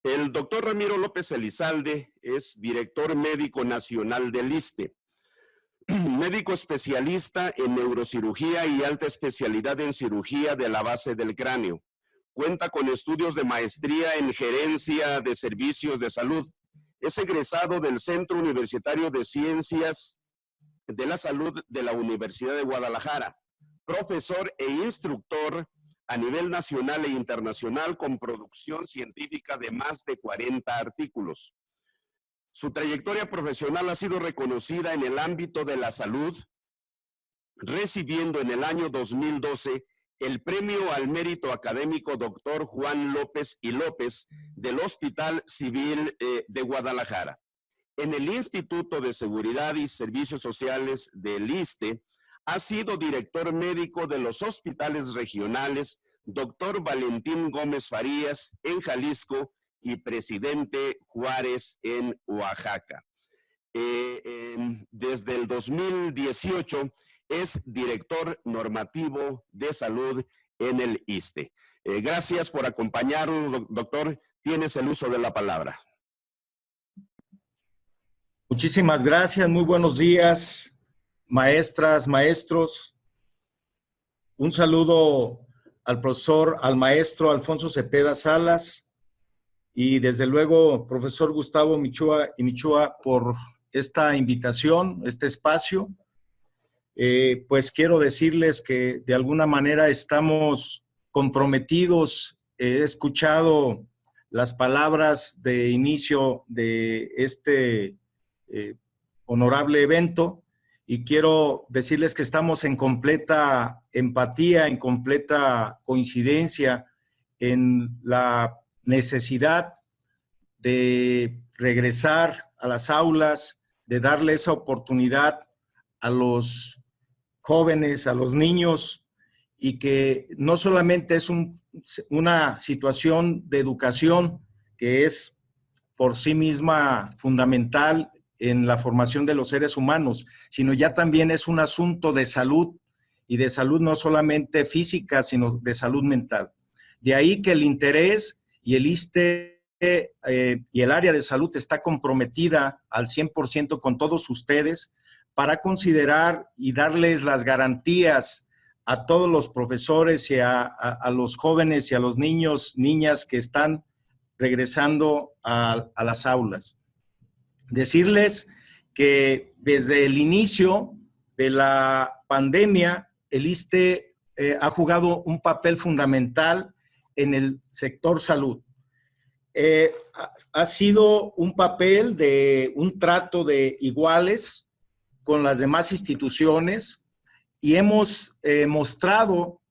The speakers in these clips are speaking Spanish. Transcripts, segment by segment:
El doctor Ramiro López Elizalde es director médico nacional del ISSSTE, médico especialista en neurocirugía y alta especialidad en cirugía de la base del cráneo. Cuenta con estudios de maestría en gerencia de servicios de salud. Es egresado del Centro Universitario de Ciencias de la Salud de la Universidad de Guadalajara, profesor e instructor a nivel nacional e internacional con producción científica de más de 40 artículos. Su trayectoria profesional ha sido reconocida en el ámbito de la salud, recibiendo en el año 2012 el Premio al Mérito Académico Dr. Juan López y López del Hospital Civil de Guadalajara. En el Instituto de Seguridad y Servicios Sociales del ISSSTE, ha sido director médico de los hospitales regionales Dr. Valentín Gómez Farías en Jalisco y Presidente Juárez en Oaxaca. Desde el 2018 es director normativo de salud en el ISSSTE. Gracias por acompañarnos, doctor. Tienes el uso de la palabra. Muchísimas gracias, muy buenos días, maestras, maestros. Un saludo al profesor, al maestro Alfonso Cepeda Salas y desde luego profesor Gustavo Michúa por esta invitación, este espacio. Pues quiero decirles que de alguna manera estamos comprometidos. He escuchado las palabras de inicio de este honorable evento y quiero decirles que estamos en completa empatía, en completa coincidencia en la necesidad de regresar a las aulas, de darle esa oportunidad a los jóvenes, a los niños, y que no solamente es una situación de educación que es por sí misma fundamental en la formación de los seres humanos, sino ya también es un asunto de salud, y de salud no solamente física, sino de salud mental. De ahí que el interés y el ISSSTE y el área de salud está comprometida al 100% con todos ustedes para considerar y darles las garantías a todos los profesores y a los jóvenes y a los niños, niñas que están regresando a las aulas. Decirles que desde el inicio de la pandemia, el ISSSTE ha jugado un papel fundamental en el sector salud. Ha sido un papel de un trato de iguales con las demás instituciones y hemos mostrado,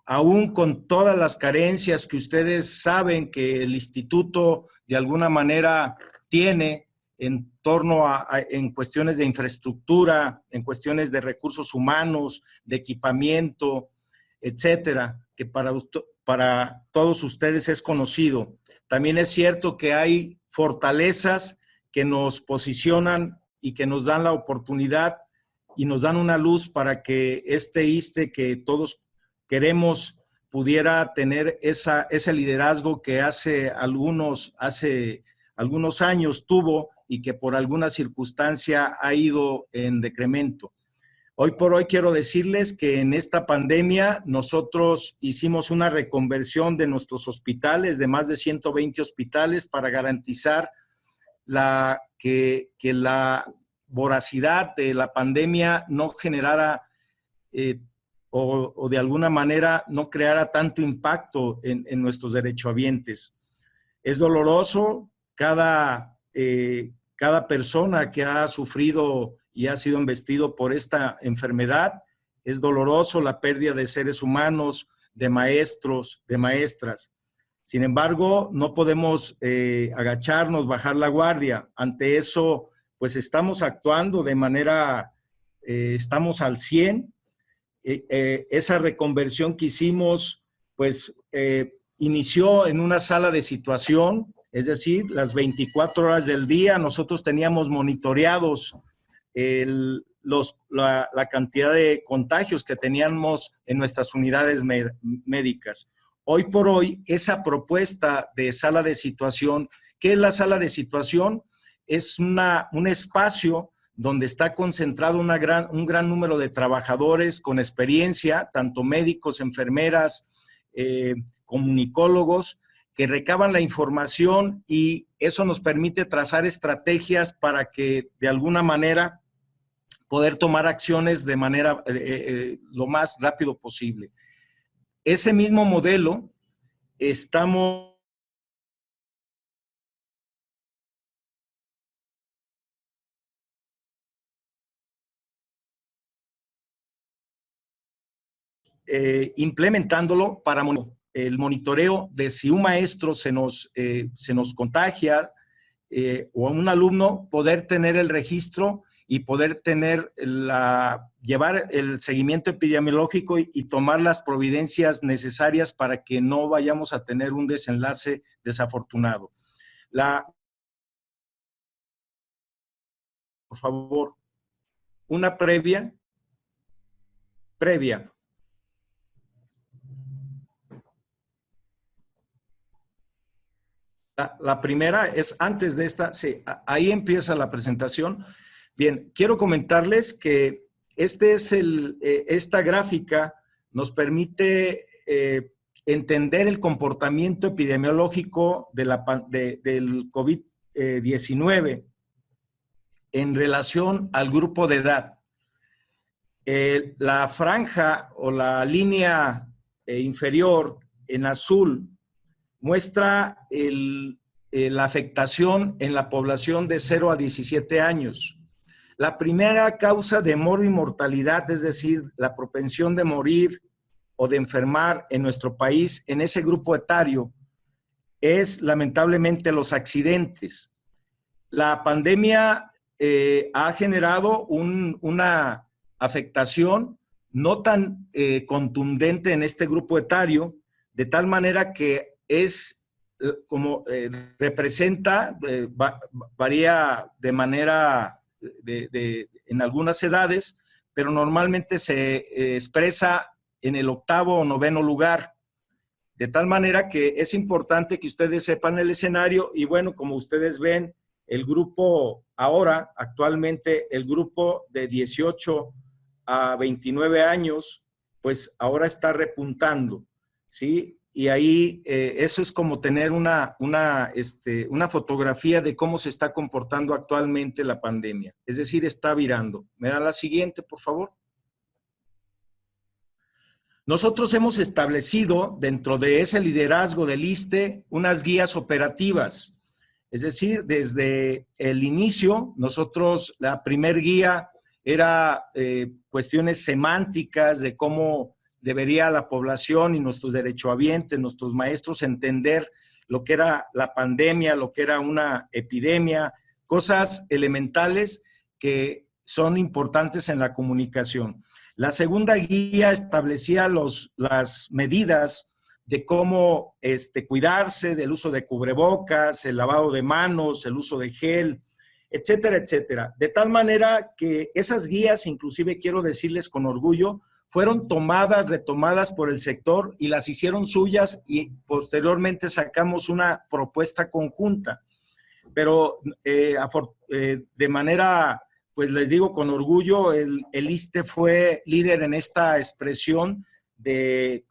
aún con todas las carencias que ustedes saben que el instituto de alguna manera tiene en torno en cuestiones de infraestructura, en cuestiones de recursos humanos, de equipamiento, etcétera, que para todos ustedes es conocido. También es cierto que hay fortalezas que nos posicionan y que nos dan la oportunidad y nos dan una luz para que este ISSSTE que todos queremos pudiera tener ese liderazgo que hace algunos años tuvo y que por alguna circunstancia ha ido en decremento. Hoy por hoy quiero decirles que en esta pandemia nosotros hicimos una reconversión de nuestros hospitales, de más de 120 hospitales, para garantizar que la voracidad de la pandemia no generara o de alguna manera no creara tanto impacto en nuestros derechohabientes. Es doloroso cada persona que ha sufrido y ha sido embestido por esta enfermedad. Es doloroso la pérdida de seres humanos, de maestros, de maestras. Sin embargo, no podemos agacharnos, bajar la guardia. Ante eso, pues estamos actuando de manera, estamos al 100. Esa reconversión que hicimos, pues inició en una sala de situación, es decir, las 24 horas del día nosotros teníamos monitoreados la cantidad de contagios que teníamos en nuestras unidades médicas. hoy por hoy esa propuesta de sala de situación. ¿Qué es la sala de situación? Es un espacio donde está concentrado un gran número de trabajadores con experiencia, tanto médicos, enfermeras, comunicólogos, que recaban la información, y eso nos permite trazar estrategias para que de alguna manera poder tomar acciones de manera lo más rápido posible. Ese mismo modelo estamos implementándolo para el monitoreo de si un maestro se nos contagia o un alumno, poder tener el registro y poder tener llevar el seguimiento epidemiológico y tomar las providencias necesarias para que no vayamos a tener un desenlace desafortunado. Por favor, una previa. La primera es antes de esta, sí, ahí empieza la presentación. Bien, quiero comentarles que esta gráfica nos permite entender el comportamiento epidemiológico del COVID-19 en relación al grupo de edad. La franja o la línea inferior en azul muestra la afectación en la población de 0 a 17 años. La primera causa de mortalidad, es decir, la propensión de morir o de enfermar en nuestro país, en ese grupo etario, es lamentablemente los accidentes. La pandemia ha generado una afectación no tan contundente en este grupo etario, de tal manera que representa, varía de manera en algunas edades, pero normalmente se expresa en el 8º o 9º lugar. De tal manera que es importante que ustedes sepan el escenario y bueno, como ustedes ven, el grupo ahora, actualmente, el grupo de 18 a 29 años, pues ahora está repuntando, ¿sí? Y ahí eso es como tener una fotografía de cómo se está comportando actualmente la pandemia. Es decir, está virando. ¿Me da la siguiente, por favor? Nosotros hemos establecido dentro de ese liderazgo del ISSSTE unas guías operativas. Es decir, desde el inicio, la primer guía era cuestiones semánticas de cómo debería la población y nuestros derechohabientes, nuestros maestros, entender lo que era la pandemia, lo que era una epidemia, cosas elementales que son importantes en la comunicación. La segunda guía establecía las medidas de cómo cuidarse, del uso de cubrebocas, el lavado de manos, el uso de gel, etcétera, etcétera. De tal manera que esas guías, inclusive quiero decirles con orgullo, fueron retomadas por el sector y las hicieron suyas y posteriormente sacamos una propuesta conjunta. Pero de manera, pues les digo con orgullo, el ISSSTE fue líder en esta expresión de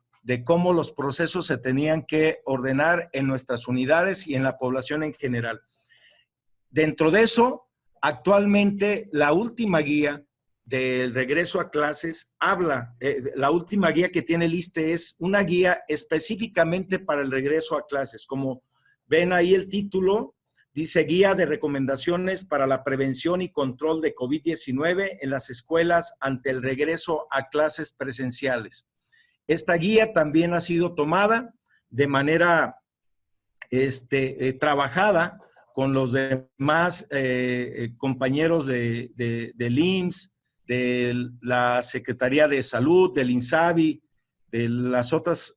cómo los procesos se tenían que ordenar en nuestras unidades y en la población en general. Dentro de eso, actualmente la última guía del regreso a clases la última guía que tiene el ISSSTE es una guía específicamente para el regreso a clases. Como ven ahí el título, dice Guía de Recomendaciones para la Prevención y Control de COVID-19 en las escuelas ante el regreso a clases presenciales. Esta guía también ha sido tomada de manera trabajada con los demás compañeros del IMSS, de la Secretaría de Salud, del INSABI, de las otras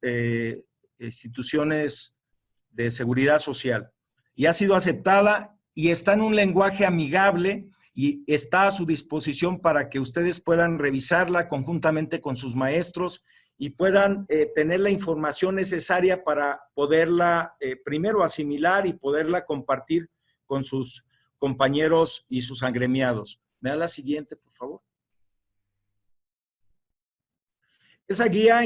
instituciones de seguridad social. Y ha sido aceptada y está en un lenguaje amigable y está a su disposición para que ustedes puedan revisarla conjuntamente con sus maestros y puedan tener la información necesaria para poderla primero asimilar y poderla compartir con sus compañeros y sus agremiados. ¿Me da la siguiente, por favor? Esa guía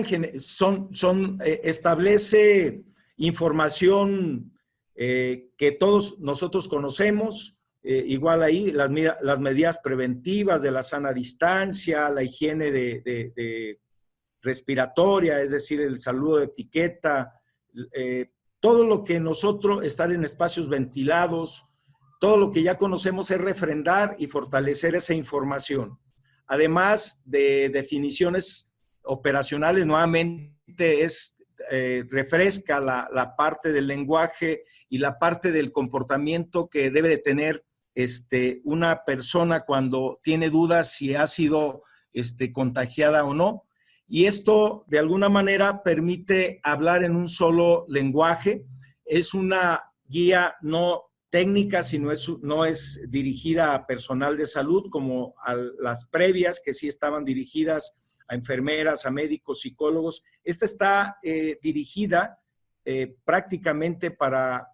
establece información que todos nosotros conocemos, igual ahí las medidas preventivas de la sana distancia, la higiene de respiratoria, es decir, el saludo de etiqueta, todo lo que nosotros, estar en espacios ventilados, todo lo que ya conocemos es refrendar y fortalecer esa información. Además de definiciones operacionales, nuevamente refresca la parte del lenguaje y la parte del comportamiento que debe de tener una persona cuando tiene dudas si ha sido contagiada o no. Y esto, de alguna manera, permite hablar en un solo lenguaje. Es una guía no técnica, sino no es dirigida a personal de salud como a las previas, que sí estaban dirigidas a enfermeras, a médicos, psicólogos. Esta está dirigida prácticamente para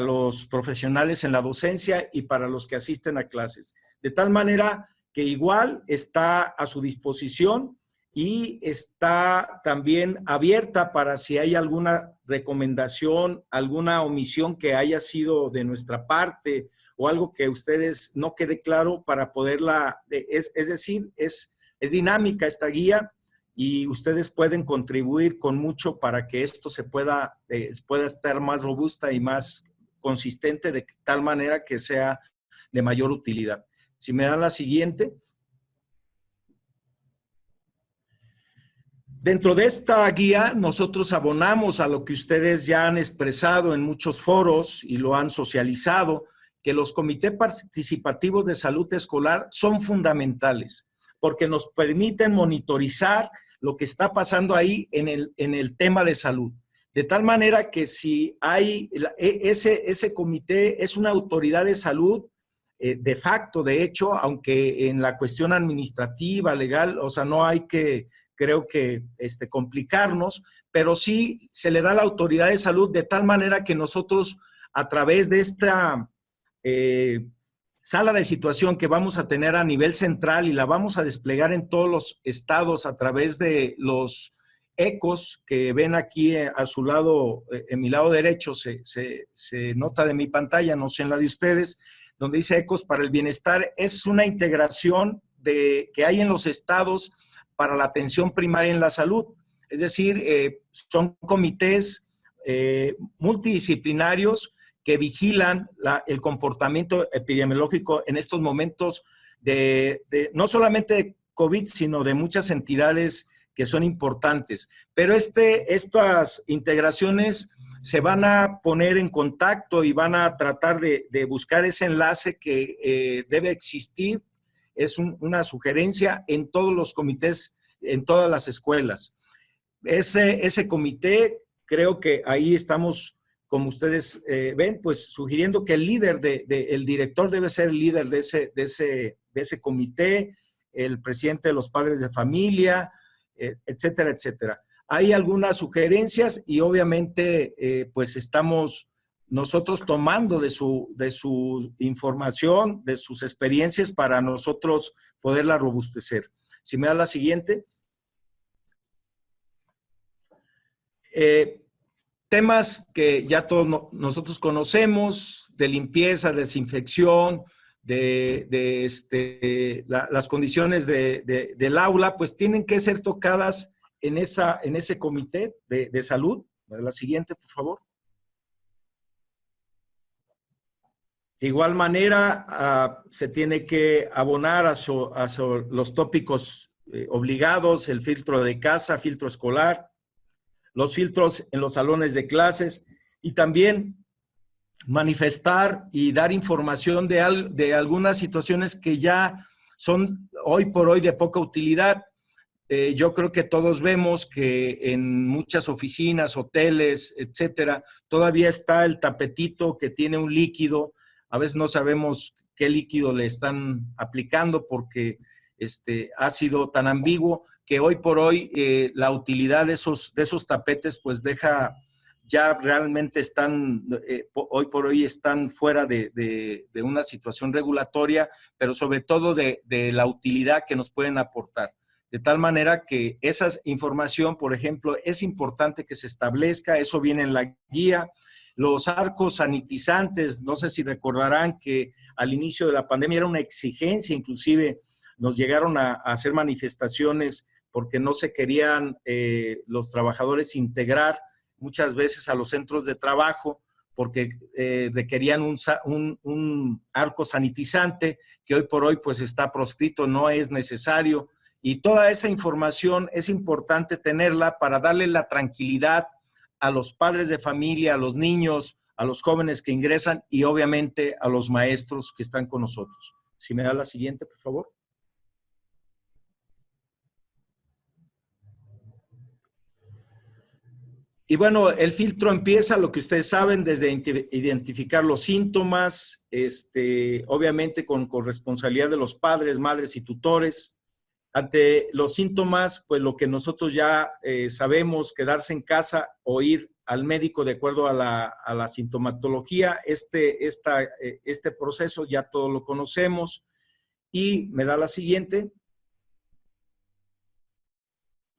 los profesionales en la docencia y para los que asisten a clases. De tal manera que igual está a su disposición y está también abierta para si hay alguna recomendación, alguna omisión que haya sido de nuestra parte o algo que a ustedes no quede claro para poderla, es decir, es dinámica esta guía y ustedes pueden contribuir con mucho para que esto se pueda estar más robusta y más consistente de tal manera que sea de mayor utilidad. Si me dan la siguiente. Dentro de esta guía, nosotros abonamos a lo que ustedes ya han expresado en muchos foros y lo han socializado, que los comités participativos de salud escolar son fundamentales, porque nos permiten monitorizar lo que está pasando ahí en el tema de salud. De tal manera que si hay ese comité es una autoridad de salud, de facto, de hecho, aunque en la cuestión administrativa, legal, o sea, no hay que, creo que, complicarnos, pero sí se le da la autoridad de salud de tal manera que nosotros, a través de esta sala de situación que vamos a tener a nivel central y la vamos a desplegar en todos los estados a través de los ecos que ven aquí a su lado, en mi lado derecho, se nota de mi pantalla, no sé en la de ustedes, donde dice Ecos para el Bienestar, es una integración que hay en los estados para la atención primaria en la salud. Es decir, son comités multidisciplinarios que vigilan el comportamiento epidemiológico en estos momentos no solamente de COVID, sino de muchas entidades que son importantes. Pero estas integraciones se van a poner en contacto y van a tratar de buscar ese enlace que debe existir. Es una sugerencia en todos los comités, en todas las escuelas. Ese comité, creo que ahí estamos, como ustedes ven, pues sugiriendo que el director debe ser el líder de ese comité, el presidente de los padres de familia, etcétera, etcétera. Hay algunas sugerencias y obviamente pues estamos nosotros tomando de su información, de sus experiencias para nosotros poderla robustecer. Si me da la siguiente. Temas que ya todos nosotros conocemos, de limpieza, desinfección, las condiciones del aula, pues tienen que ser tocadas en ese comité de salud. La siguiente, por favor. De igual manera, se tiene que abonar a los tópicos obligados, el filtro de casa, filtro escolar, los filtros en los salones de clases y también manifestar y dar información de algunas situaciones que ya son hoy por hoy de poca utilidad. Yo creo que todos vemos que en muchas oficinas, hoteles, etcétera, todavía está el tapetito que tiene un líquido. A veces no sabemos qué líquido le están aplicando porque ha sido tan ambiguo, que hoy por hoy la utilidad de esos tapetes pues ya realmente están, hoy por hoy están fuera de una situación regulatoria, pero sobre todo de la utilidad que nos pueden aportar. De tal manera que esa información, por ejemplo, es importante que se establezca, eso viene en la guía. Los arcos sanitizantes, no sé si recordarán que al inicio de la pandemia era una exigencia, inclusive nos llegaron a hacer manifestaciones porque no se querían los trabajadores integrar muchas veces a los centros de trabajo porque requerían un arco sanitizante que hoy por hoy pues está proscrito, no es necesario. Y toda esa información es importante tenerla para darle la tranquilidad a los padres de familia, a los niños, a los jóvenes que ingresan y obviamente a los maestros que están con nosotros. Si me da la siguiente, por favor. Y bueno, el filtro empieza, lo que ustedes saben, desde identificar los síntomas, obviamente con responsabilidad de los padres, madres y tutores. Ante los síntomas, pues lo que nosotros ya sabemos, quedarse en casa o ir al médico de acuerdo a la sintomatología. Este proceso ya todos lo conocemos. Y me da la siguiente.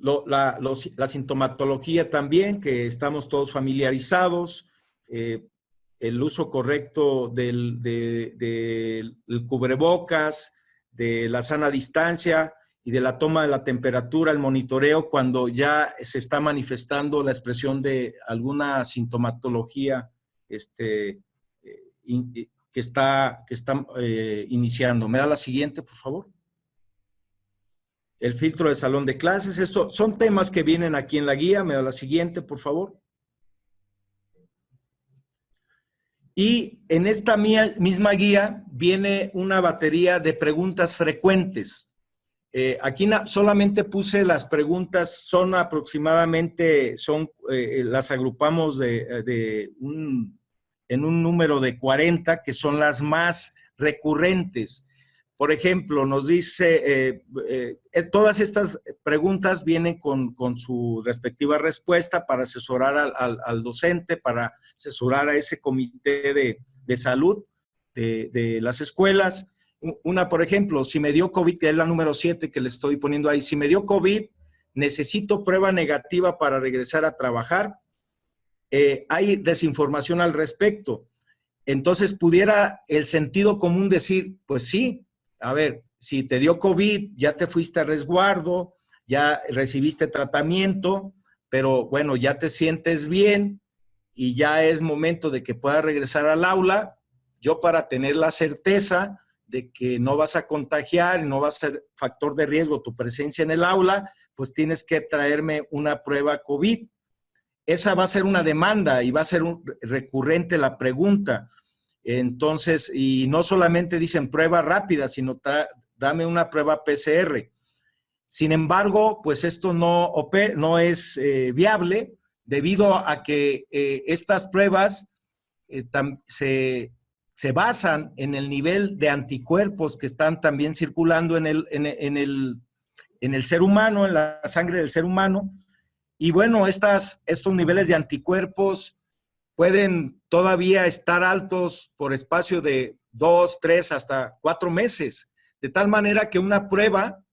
La sintomatología también, que estamos todos familiarizados, el uso correcto del cubrebocas, de la sana distancia y de la toma de la temperatura, el monitoreo cuando ya se está manifestando la expresión de alguna sintomatología que está iniciando. ¿Me da la siguiente, por favor? El filtro de salón de clases, eso son temas que vienen aquí en la guía. Me da la siguiente, por favor. Y en esta misma guía viene una batería de preguntas frecuentes. Aquí solamente puse las preguntas, son aproximadamente, las agrupamos en un número de 40, que son las más recurrentes. Por ejemplo, nos dice, todas estas preguntas vienen con su respectiva respuesta para asesorar al docente, para asesorar a ese comité de salud de las escuelas. Una, por ejemplo, si me dio COVID, que es la número 7 que le estoy poniendo ahí, si me dio COVID, necesito prueba negativa para regresar a trabajar. Hay desinformación al respecto. Entonces, pudiera el sentido común decir, pues sí, a ver, si te dio COVID, ya te fuiste a resguardo, ya recibiste tratamiento, pero bueno, ya te sientes bien y ya es momento de que puedas regresar al aula. Yo, para tener la certeza de que no vas a contagiar y no va a ser factor de riesgo tu presencia en el aula, pues tienes que traerme una prueba COVID. Esa va a ser una demanda y va a ser recurrente la pregunta. Entonces, y no solamente dicen prueba rápida, sino dame una prueba PCR. Sin embargo, pues esto no es viable debido a que estas pruebas se basan en el nivel de anticuerpos que están también circulando en el ser humano, en la sangre del ser humano. Y bueno, estos niveles de anticuerpos pueden todavía estar altos por espacio de 2, 3, hasta 4 meses, de tal manera que una prueba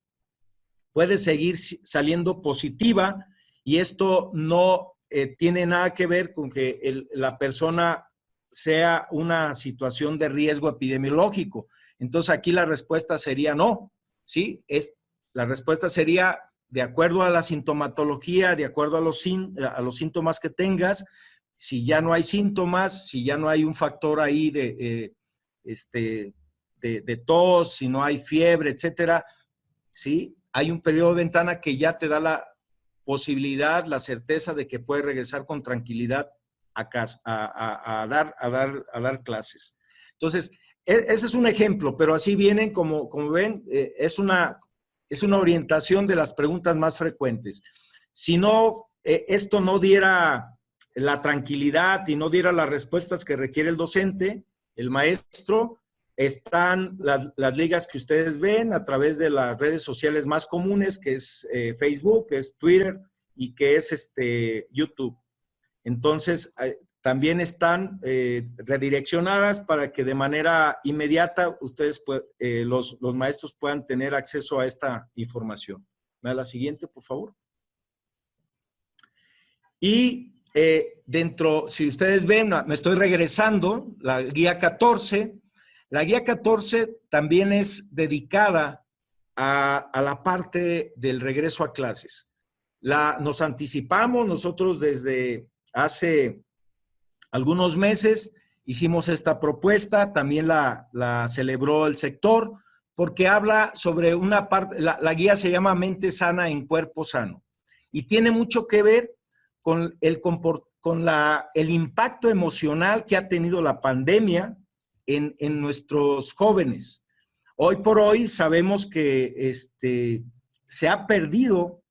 puede seguir saliendo positiva y esto no tiene nada que ver con que la persona sea una situación de riesgo epidemiológico. Entonces aquí la respuesta sería no, ¿sí? La respuesta sería de acuerdo a la sintomatología, de acuerdo a los síntomas que tengas. Si ya no hay síntomas, si ya no hay un factor ahí de tos, si no hay fiebre, etcétera, ¿sí? Hay un periodo de ventana que ya te da la posibilidad, la certeza de que puedes regresar con tranquilidad a casa, a dar clases. Entonces, ese es un ejemplo, pero así vienen, como ven, es una orientación de las preguntas más frecuentes. Si no, esto no diera la tranquilidad y no diera las respuestas que requiere el docente, el maestro, están las ligas que ustedes ven a través de las redes sociales más comunes, que es Facebook, que es Twitter y que es YouTube. Entonces, también están redireccionadas para que de manera inmediata ustedes, los maestros puedan tener acceso a esta información. ¿Me da la siguiente, por favor? Y dentro, si ustedes ven, me estoy regresando, la guía 14. La guía 14 también es dedicada a la parte del regreso a clases. Nos anticipamos nosotros desde hace algunos meses, hicimos esta propuesta, también la celebró el sector, porque habla sobre una parte, la guía se llama Mente Sana en Cuerpo Sano, y tiene mucho que ver con el impacto emocional que ha tenido la pandemia en nuestros jóvenes. Hoy por hoy sabemos que se ha perdido,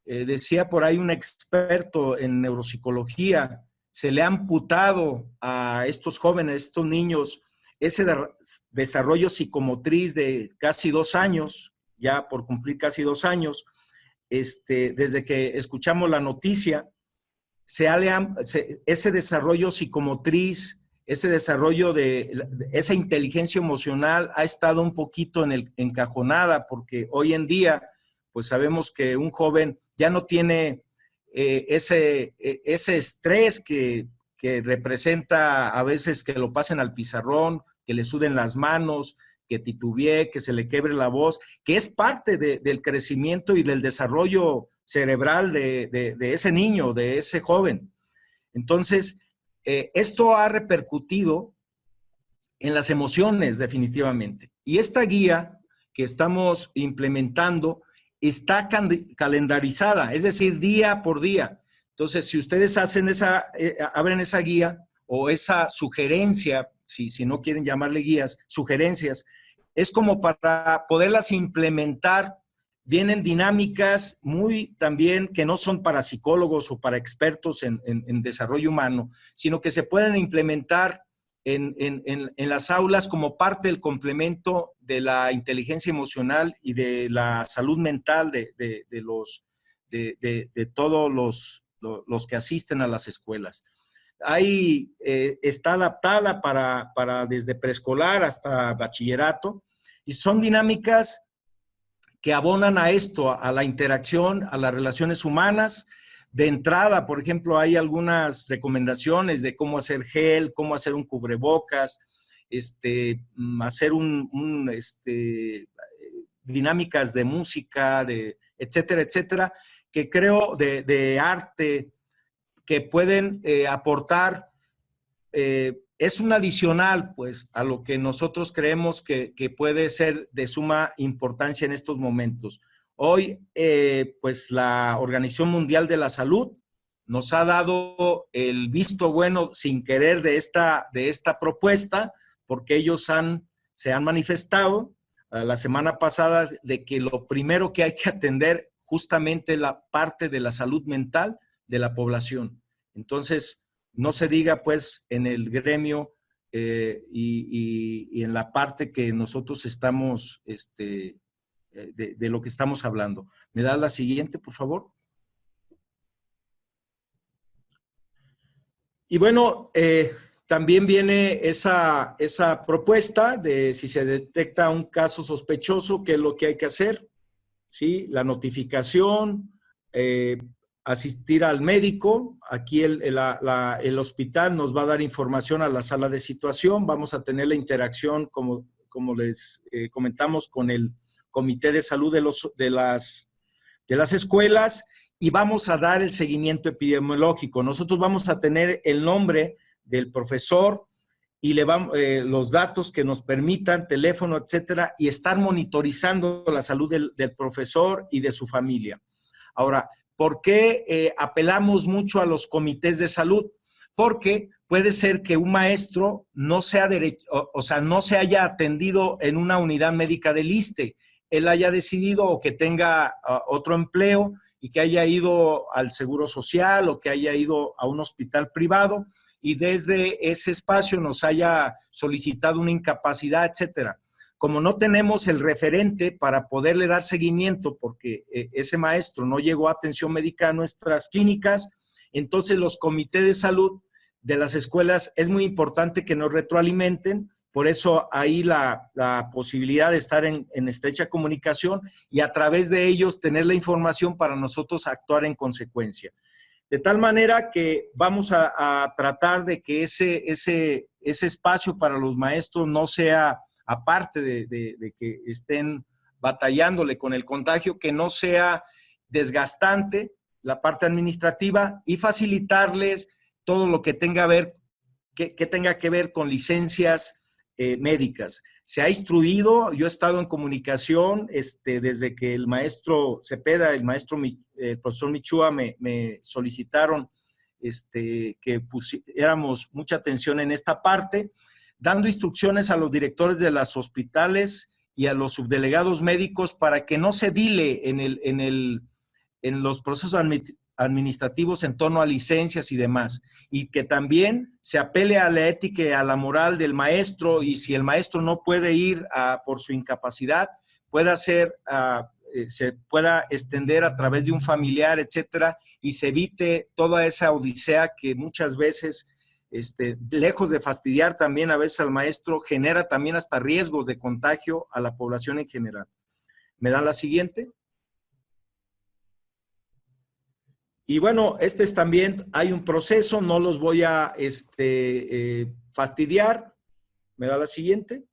decía por ahí un experto en neuropsicología, se le ha amputado a estos jóvenes, estos niños, ese desarrollo psicomotriz de casi 2 años, ya por cumplir casi 2 años, desde que escuchamos la noticia, ese desarrollo psicomotriz, ese desarrollo de esa inteligencia emocional ha estado un poquito encajonada, porque hoy en día, pues sabemos que un joven ya no tiene ese estrés que representa a veces que lo pasen al pizarrón, que le suden las manos, que titubee, que se le quiebre la voz, que es parte del crecimiento y del desarrollo cerebral de ese niño, de ese joven. Entonces, esto ha repercutido en las emociones definitivamente. Y esta guía que estamos implementando está calendarizada, es decir, día por día. Entonces, si ustedes hacen abren esa guía o esa sugerencia, si no quieren llamarle guías, sugerencias, es como para poderlas implementar. Vienen dinámicas muy también que no son para psicólogos o para expertos en desarrollo humano, sino que se pueden implementar en las aulas como parte del complemento de la inteligencia emocional y de la salud mental de todos los que asisten a las escuelas. Está adaptada para desde preescolar hasta bachillerato, y son dinámicas que abonan a esto, a la interacción, a las relaciones humanas. De entrada, por ejemplo, hay algunas recomendaciones de cómo hacer gel, cómo hacer un cubrebocas, hacer dinámicas de música, etcétera, etcétera, que creo de arte, que pueden aportar, es un adicional, pues, a lo que nosotros creemos que puede ser de suma importancia en estos momentos. Hoy, pues, la Organización Mundial de la Salud nos ha dado el visto bueno sin querer de esta propuesta, porque ellos se han manifestado la semana pasada de que lo primero que hay que atender justamente la parte de la salud mental de la población. Entonces, no se diga pues en el gremio y en la parte que nosotros estamos, de lo que estamos hablando. ¿Me da la siguiente, por favor? Y bueno, también viene esa propuesta de si se detecta un caso sospechoso, qué es lo que hay que hacer, ¿sí? La notificación, asistir al médico. Aquí el hospital nos va a dar información a la sala de situación. Vamos a tener la interacción, como les comentamos, con el Comité de Salud de las escuelas, y vamos a dar el seguimiento epidemiológico. Nosotros vamos a tener el nombre del profesor y los datos que nos permitan, teléfono, etcétera, y estar monitorizando la salud del profesor y de su familia. Ahora, ¿por qué apelamos mucho a los comités de salud? Porque puede ser que un maestro no se haya atendido en una unidad médica del ISSSTE, él haya decidido o que tenga otro empleo y que haya ido al Seguro Social o que haya ido a un hospital privado y desde ese espacio nos haya solicitado una incapacidad, etcétera. Como no tenemos el referente para poderle dar seguimiento porque ese maestro no llegó a atención médica a nuestras clínicas, entonces los comités de salud de las escuelas es muy importante que nos retroalimenten. Por eso ahí la posibilidad de estar en estrecha comunicación y a través de ellos tener la información para nosotros actuar en consecuencia. De tal manera que vamos a tratar de que ese espacio para los maestros no sea, aparte de que estén batallándole con el contagio, que no sea desgastante la parte administrativa y facilitarles todo lo que tenga que ver con licencias médicas. Se ha instruido, yo he estado en comunicación desde que el maestro Cepeda, el profesor Michúa me solicitaron que pusiéramos mucha atención en esta parte, dando instrucciones a los directores de los hospitales y a los subdelegados médicos para que no se dile en los procesos administrativos en torno a licencias y demás, y que también se apele a la ética y a la moral del maestro, y si el maestro no puede ir por su incapacidad, se pueda extender a través de un familiar, etcétera, y se evite toda esa odisea que muchas veces, lejos de fastidiar también a veces al maestro, genera también hasta riesgos de contagio a la población en general. ¿Me da la siguiente? Y bueno, también hay un proceso, no los voy a fastidiar. ¿Me da la siguiente?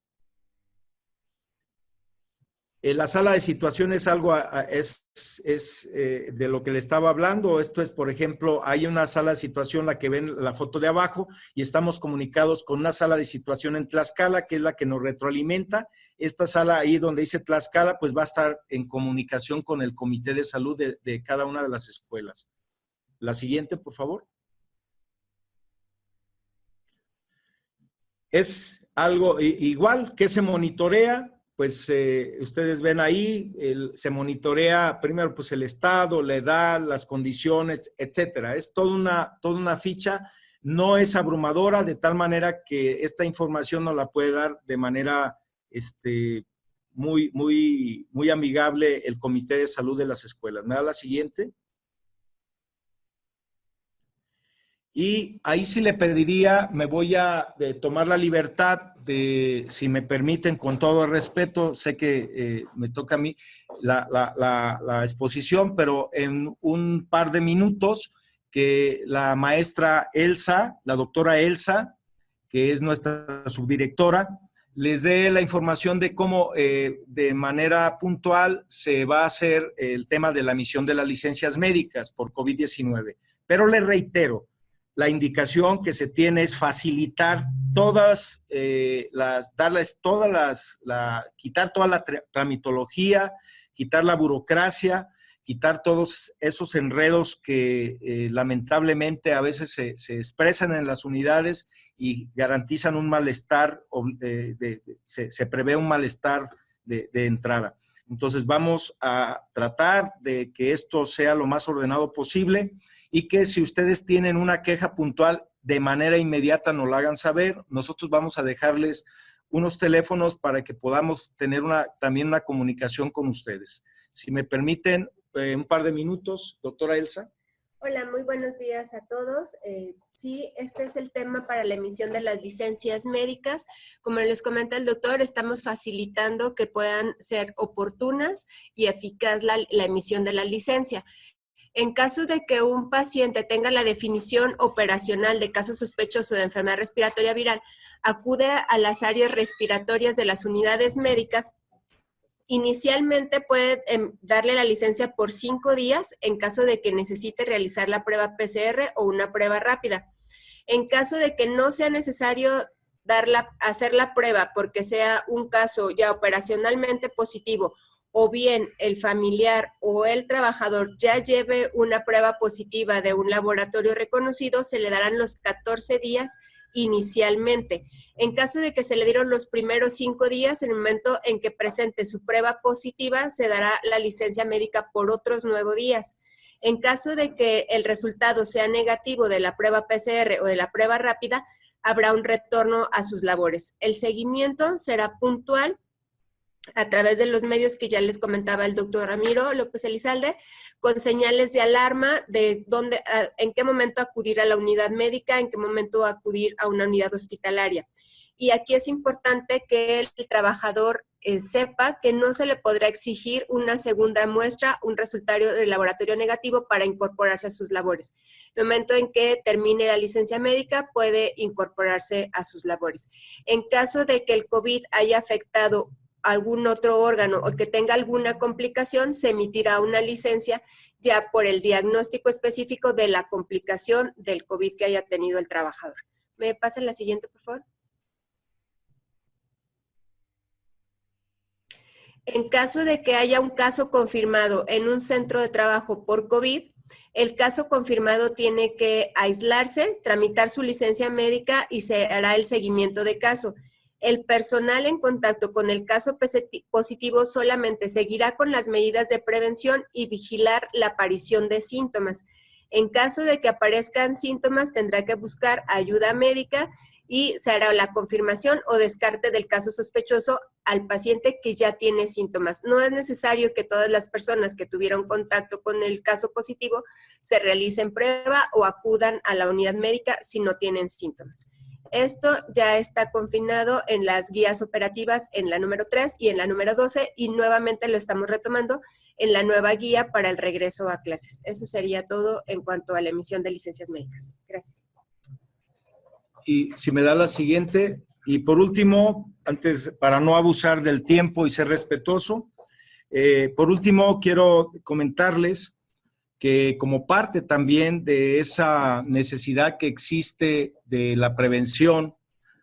La sala de situación es algo, de lo que le estaba hablando. Esto es, por ejemplo, hay una sala de situación, la que ven la foto de abajo, y estamos comunicados con una sala de situación en Tlaxcala, que es la que nos retroalimenta. Esta sala ahí donde dice Tlaxcala, pues va a estar en comunicación con el comité de salud de cada una de las escuelas. La siguiente, por favor. Es algo igual que se monitorea, pues ustedes ven ahí, se monitorea primero pues el estado, la edad, las condiciones, etcétera. Es toda una ficha, no es abrumadora, de tal manera que esta información nos la puede dar de manera muy amigable el Comité de Salud de las escuelas. ¿Me da la siguiente? Y ahí sí le pediría, me voy a tomar la libertad de, si me permiten, con todo el respeto, sé que me toca a mí la exposición, pero en un par de minutos que la maestra Elsa, la doctora Elsa, que es nuestra subdirectora, les dé la información de cómo de manera puntual se va a hacer el tema de la emisión de las licencias médicas por COVID-19. Pero les reitero, la indicación que se tiene es facilitar quitar toda la tramitología, quitar la burocracia, quitar todos esos enredos que lamentablemente a veces se expresan en las unidades y garantizan un malestar, se prevé un malestar de entrada. Entonces vamos a tratar de que esto sea lo más ordenado posible y que si ustedes tienen una queja puntual de manera inmediata nos la hagan saber. Nosotros vamos a dejarles unos teléfonos para que podamos tener también una comunicación con ustedes. Si me permiten un par de minutos, doctora Elsa. Hola, muy buenos días a todos. Sí, este es el tema para la emisión de las licencias médicas. Como les comenta el doctor, estamos facilitando que puedan ser oportunas y eficaz la emisión de la licencia. En caso de que un paciente tenga la definición operacional de caso sospechoso de enfermedad respiratoria viral, acude a las áreas respiratorias de las unidades médicas. Inicialmente puede darle la licencia por 5 días en caso de que necesite realizar la prueba PCR o una prueba rápida. En caso de que no sea necesario hacer la prueba porque sea un caso ya operacionalmente positivo o bien el familiar o el trabajador ya lleve una prueba positiva de un laboratorio reconocido, se le darán los 14 días inicialmente. En caso de que se le dieron los primeros 5 días, en el momento en que presente su prueba positiva, se dará la licencia médica por otros 9 días. En caso de que el resultado sea negativo de la prueba PCR o de la prueba rápida, habrá un retorno a sus labores. El seguimiento será puntual a través de los medios que ya les comentaba el doctor Ramiro López Elizalde, con señales de alarma de dónde, en qué momento acudir a la unidad médica, en qué momento acudir a una unidad hospitalaria. Y aquí es importante que el trabajador sepa que no se le podrá exigir una segunda muestra, un resultado de laboratorio negativo para incorporarse a sus labores. En el momento en que termine la licencia médica, puede incorporarse a sus labores. En caso de que el COVID haya afectado algún otro órgano o que tenga alguna complicación, se emitirá una licencia ya por el diagnóstico específico de la complicación del COVID que haya tenido el trabajador. ¿Me pasan la siguiente, por favor? En caso de que haya un caso confirmado en un centro de trabajo por COVID, el caso confirmado tiene que aislarse, tramitar su licencia médica y se hará el seguimiento de caso. El personal en contacto con el caso positivo solamente seguirá con las medidas de prevención y vigilar la aparición de síntomas. En caso de que aparezcan síntomas, tendrá que buscar ayuda médica y se hará la confirmación o descarte del caso sospechoso al paciente que ya tiene síntomas. No es necesario que todas las personas que tuvieron contacto con el caso positivo se realicen prueba o acudan a la unidad médica si no tienen síntomas. Esto ya está confinado en las guías operativas en la número 3 y en la número 12 y nuevamente lo estamos retomando en la nueva guía para el regreso a clases. Eso sería todo en cuanto a la emisión de licencias médicas. Gracias. Y si me da la siguiente. Y por último, antes, para no abusar del tiempo y ser respetuoso, por último quiero comentarles que como parte también de esa necesidad que existe de la prevención,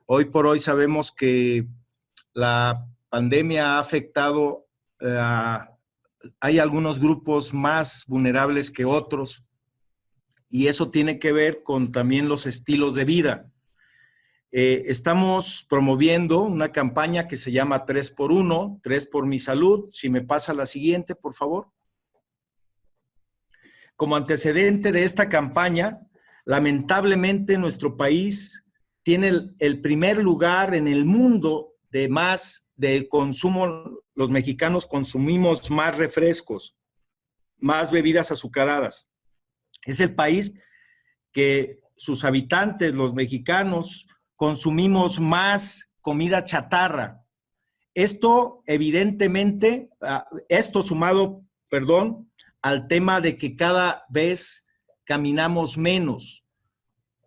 hoy por hoy sabemos que la pandemia ha afectado, hay algunos grupos más vulnerables que otros, y eso tiene que ver con también los estilos de vida. Estamos promoviendo una campaña que se llama 3x1, 3 por mi salud. Si me pasa la siguiente, por favor. Como antecedente de esta campaña, lamentablemente nuestro país tiene el primer lugar en el mundo de más de consumo. Los mexicanos consumimos más refrescos, más bebidas azucaradas. Es el país que sus habitantes, los mexicanos, consumimos más comida chatarra. Esto evidentemente, sumado, al tema de que cada vez caminamos menos,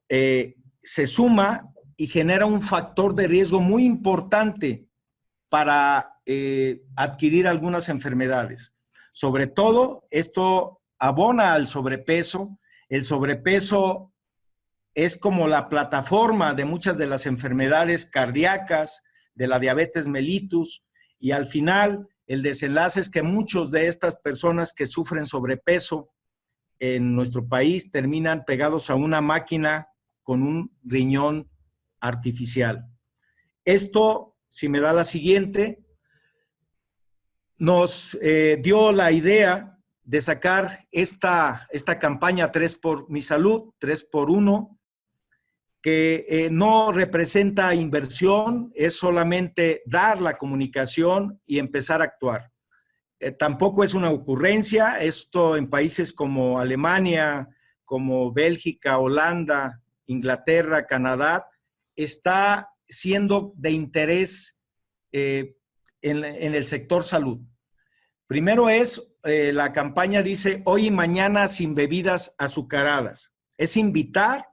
se suma y genera un factor de riesgo muy importante para adquirir algunas enfermedades. Sobre todo, esto abona al sobrepeso. El sobrepeso es como la plataforma de muchas de las enfermedades cardíacas, de la diabetes mellitus, y al final el desenlace es que muchos de estas personas que sufren sobrepeso en nuestro país terminan pegados a una máquina con un riñón artificial. Esto, si me da la siguiente, nos dio la idea de sacar esta campaña 3 por mi salud, 3x1, que no representa inversión, es solamente dar la comunicación y empezar a actuar. Tampoco es una ocurrencia. Esto en países como Alemania, como Bélgica, Holanda, Inglaterra, Canadá, está siendo de interés en el sector salud. Primero la campaña dice hoy y mañana sin bebidas azucaradas. Es invitar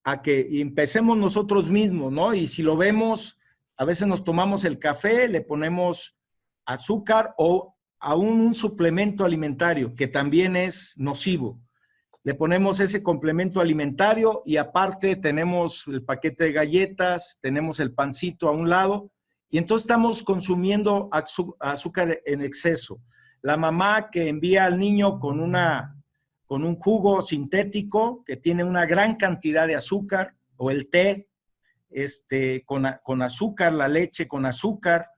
a que empecemos nosotros mismos, ¿no? Y si lo vemos, a veces nos tomamos el café, le ponemos azúcar o aún un suplemento alimentario que también es nocivo. Le ponemos ese complemento alimentario y aparte tenemos el paquete de galletas, tenemos el pancito a un lado y entonces estamos consumiendo azúcar en exceso. La mamá que envía al niño con un jugo sintético que tiene una gran cantidad de azúcar, o el té con azúcar, la leche con azúcar,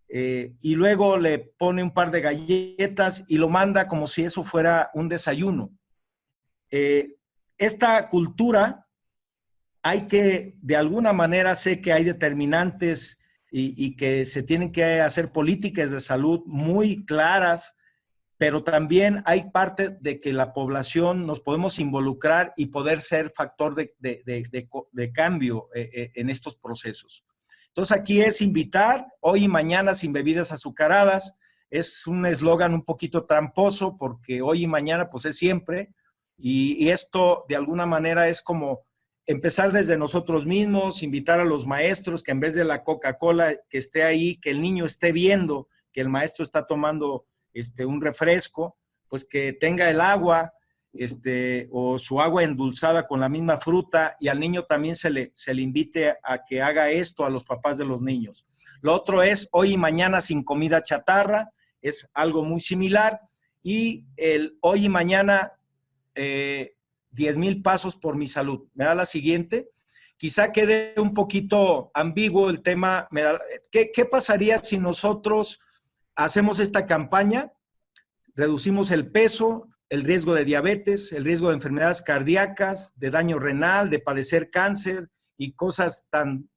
y luego le pone un par de galletas y lo manda como si eso fuera un desayuno. Esta cultura hay que, de alguna manera, sé que hay determinantes y que se tienen que hacer políticas de salud muy claras, pero también hay parte de que la población nos podemos involucrar y poder ser factor de cambio en estos procesos. Entonces aquí es invitar, hoy y mañana sin bebidas azucaradas. Es un eslogan un poquito tramposo porque hoy y mañana pues es siempre, y esto de alguna manera es como empezar desde nosotros mismos, invitar a los maestros que en vez de la Coca-Cola que esté ahí, que el niño esté viendo que el maestro está tomando un refresco, pues que tenga el agua o su agua endulzada con la misma fruta, y al niño también se le invite a que haga esto a los papás de los niños. Lo otro es hoy y mañana sin comida chatarra, es algo muy similar, y el hoy y mañana 10,000 pasos por mi salud. Me da la siguiente. Quizá quede un poquito ambiguo el tema. ¿Qué pasaría si nosotros hacemos esta campaña? Reducimos el peso, el riesgo de diabetes, el riesgo de enfermedades cardíacas, de daño renal, de padecer cáncer y cosas tan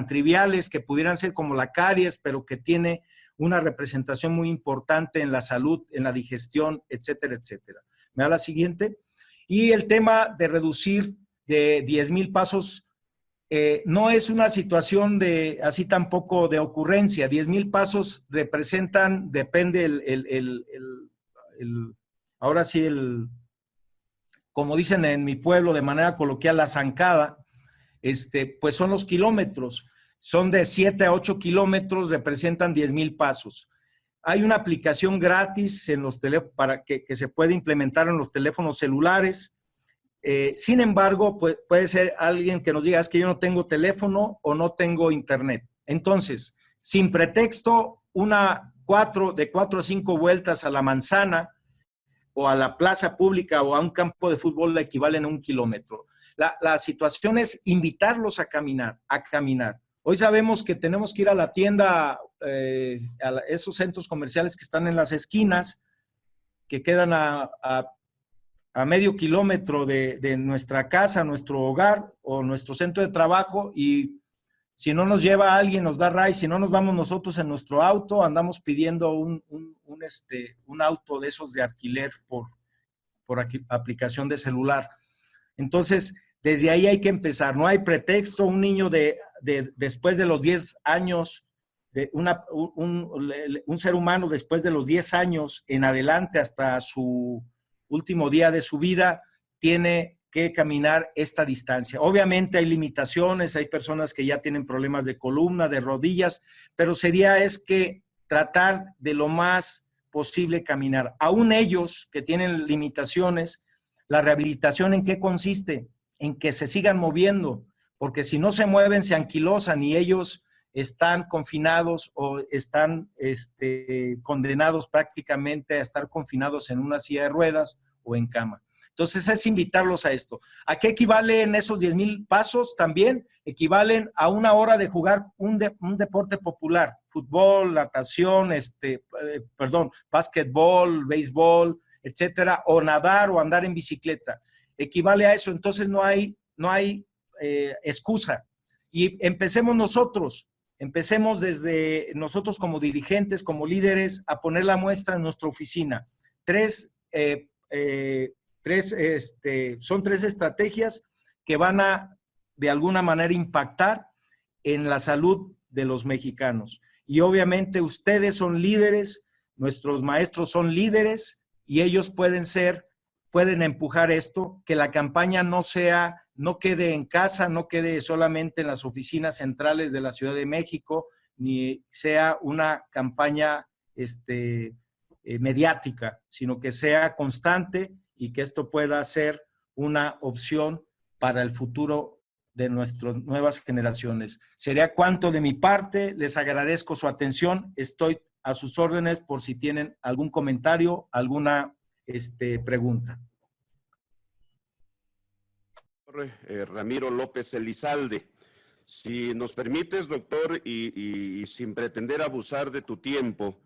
triviales que pudieran ser como la caries, pero que tiene una representación muy importante en la salud, en la digestión, etcétera, etcétera. ¿Me da la siguiente? Y el tema de reducir de 10,000 pasos no es una situación de así tampoco de ocurrencia. 10,000 pasos representan, depende ahora sí, como dicen en mi pueblo de manera coloquial, la zancada, pues son los kilómetros. Son de 7 a 8 kilómetros, representan 10,000 pasos. Hay una aplicación gratis en los teléfonos para que se puede implementar en los teléfonos celulares. Sin embargo, puede ser alguien que nos diga, es que yo no tengo teléfono o no tengo internet. Entonces, sin pretexto, de 4 a 5 vueltas a la manzana o a la plaza pública o a un campo de fútbol le equivalen a 1 kilómetro. La situación es invitarlos a caminar, Hoy sabemos que tenemos que ir a la tienda, a esos centros comerciales que están en las esquinas, que quedan a medio kilómetro de nuestra casa, nuestro hogar o nuestro centro de trabajo, y si no nos lleva alguien, nos da ride. Si no nos vamos nosotros en nuestro auto, andamos pidiendo un auto de esos de alquiler por aplicación de celular. Entonces, desde ahí hay que empezar. No hay pretexto. Un niño después de los 10 años, un ser humano después de los 10 años en adelante hasta su último día de su vida, tiene que caminar esta distancia. Obviamente hay limitaciones, hay personas que ya tienen problemas de columna, de rodillas, pero es que tratar de lo más posible caminar. Aún ellos que tienen limitaciones, la rehabilitación ¿en qué consiste? En que se sigan moviendo, porque si no se mueven se anquilosan y ellos están confinados o están condenados prácticamente a estar confinados en una silla de ruedas o en cama. Entonces es invitarlos a esto. ¿A qué equivalen esos 10,000 pasos? También equivalen a 1 hora de jugar un deporte popular, fútbol, natación, básquetbol, béisbol, etcétera, o nadar o andar en bicicleta. Equivale a eso. Entonces no hay excusa. Y empecemos desde nosotros como dirigentes, como líderes, a poner la muestra en nuestra oficina. Son 3 estrategias que van a, de alguna manera, impactar en la salud de los mexicanos. Y obviamente ustedes son líderes, nuestros maestros son líderes, y ellos pueden empujar esto, que la campaña no quede en casa, no quede solamente en las oficinas centrales de la Ciudad de México, ni sea una campaña mediática, sino que sea constante y que esto pueda ser una opción para el futuro de nuestras nuevas generaciones. Sería cuanto de mi parte. Les agradezco su atención. Estoy a sus órdenes por si tienen algún comentario, alguna pregunta. Ramiro López Elizalde. Si nos permites, doctor, y sin pretender abusar de tu tiempo,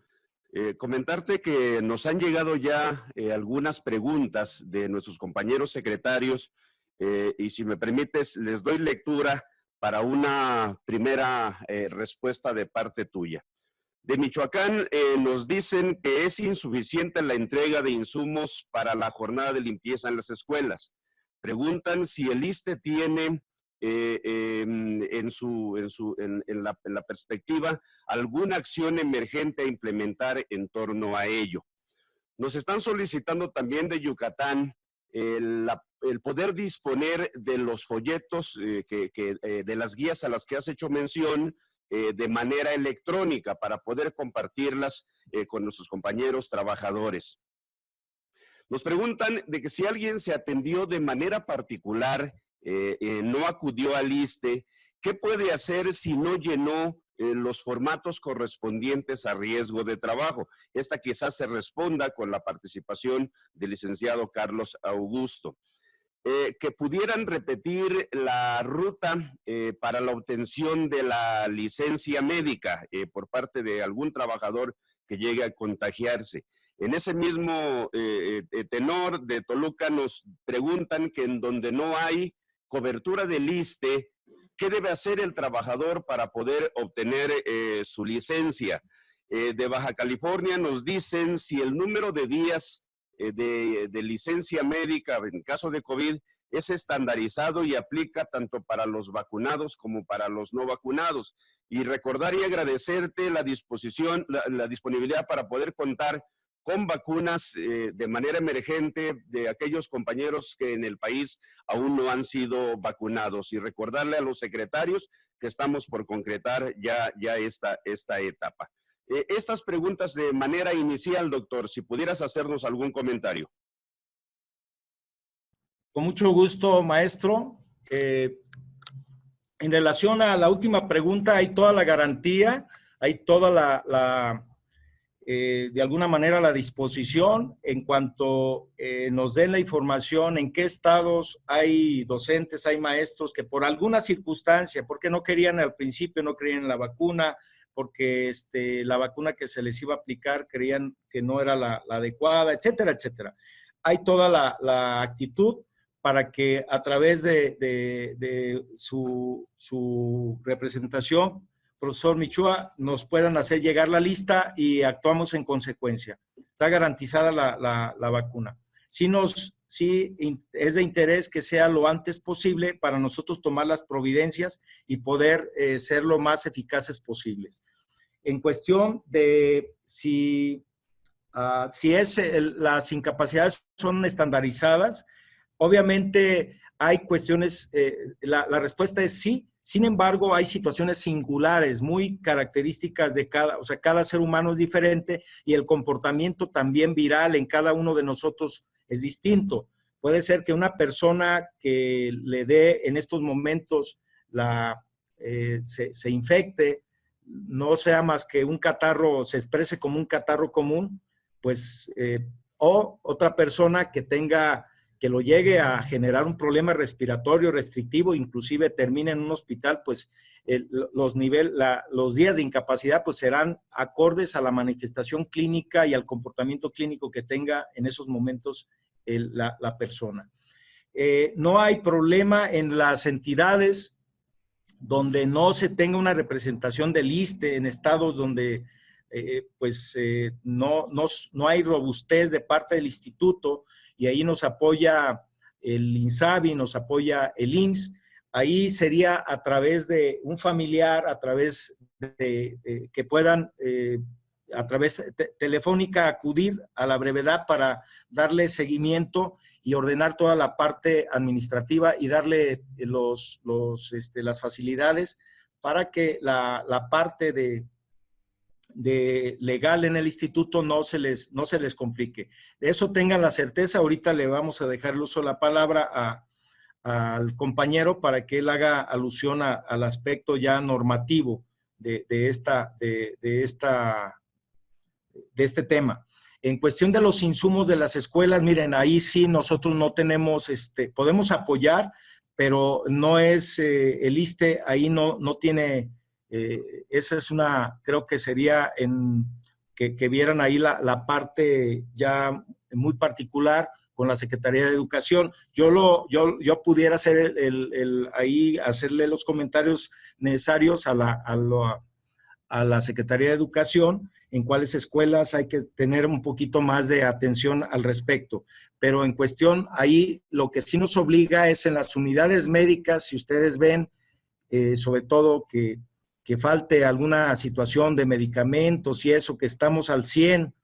Comentarte que nos han llegado ya algunas preguntas de nuestros compañeros secretarios y si me permites les doy lectura para una primera respuesta de parte tuya. De Michoacán nos dicen que es insuficiente la entrega de insumos para la jornada de limpieza en las escuelas. Preguntan si el ISSSTE tiene en la perspectiva alguna acción emergente a implementar en torno a ello. Nos están solicitando también de Yucatán el poder disponer de los folletos, de las guías a las que has hecho mención, de manera electrónica para poder compartirlas con nuestros compañeros trabajadores. Nos preguntan de que si alguien se atendió de manera particular, no acudió al ISSSTE, ¿qué puede hacer si no llenó los formatos correspondientes a riesgo de trabajo? Esta quizás se responda con la participación del licenciado Carlos Augusto. Que pudieran repetir la ruta para la obtención de la licencia médica por parte de algún trabajador que llegue a contagiarse. En ese mismo tenor de Toluca nos preguntan que en donde no hay cobertura del ISSSTE, ¿qué debe hacer el trabajador para poder obtener su licencia? De Baja California nos dicen si el número de días de licencia médica en caso de COVID es estandarizado y aplica tanto para los vacunados como para los no vacunados. Y recordar y agradecerte la disposición, la disponibilidad para poder contar con vacunas de manera emergente de aquellos compañeros que en el país aún no han sido vacunados. Y recordarle a los secretarios que estamos por concretar ya esta etapa. Estas preguntas de manera inicial, doctor, si pudieras hacernos algún comentario. Con mucho gusto, maestro. En relación a la última pregunta, hay toda la garantía, hay toda de alguna manera la disposición en cuanto nos den la información en qué estados hay docentes, hay maestros que por alguna circunstancia, porque no querían al principio, no creían en la vacuna, porque la vacuna que se les iba a aplicar creían que no era la adecuada, etcétera, etcétera. Hay toda la actitud para que a través de su representación, profesor Michúa, nos puedan hacer llegar la lista y actuamos en consecuencia. Está garantizada la vacuna. Sí es de interés que sea lo antes posible para nosotros tomar las providencias y poder ser lo más eficaces posibles. En cuestión de si las incapacidades son estandarizadas, obviamente hay cuestiones, la respuesta es sí. Sin embargo, hay situaciones singulares, muy características de cada ser humano es diferente y el comportamiento también viral en cada uno de nosotros es distinto. Puede ser que una persona que le dé en estos momentos se infecte, no sea más que un catarro, se exprese como un catarro común, pues, o otra persona que lo llegue a generar un problema respiratorio restrictivo, inclusive termine en un hospital, pues los días de incapacidad pues serán acordes a la manifestación clínica y al comportamiento clínico que tenga en esos momentos la persona. No hay problema en las entidades donde no se tenga una representación del ISSSTE, en estados donde no hay robustez de parte del instituto, y ahí nos apoya el INSABI, nos apoya el IMSS. Ahí sería a través de un familiar, a través de que puedan, a través telefónica, acudir a la brevedad para darle seguimiento y ordenar toda la parte administrativa y darle las facilidades para que la parte de legal en el instituto no se les complique. De eso tengan la certeza. Ahorita le vamos a dejar el uso de la palabra al compañero para que él haga alusión al aspecto ya normativo de este tema. En cuestión de los insumos de las escuelas, miren, ahí sí nosotros no tenemos, podemos apoyar, pero no es el ISSSTE, ahí no tiene... esa es creo que sería que vieran ahí la parte ya muy particular con la Secretaría de Educación. Yo pudiera hacer ahí hacerle los comentarios necesarios a la Secretaría de Educación en cuáles escuelas hay que tener un poquito más de atención al respecto. Pero en cuestión, ahí lo que sí nos obliga es en las unidades médicas, si ustedes ven, sobre todo que falte alguna situación de medicamentos y eso, que estamos al 100,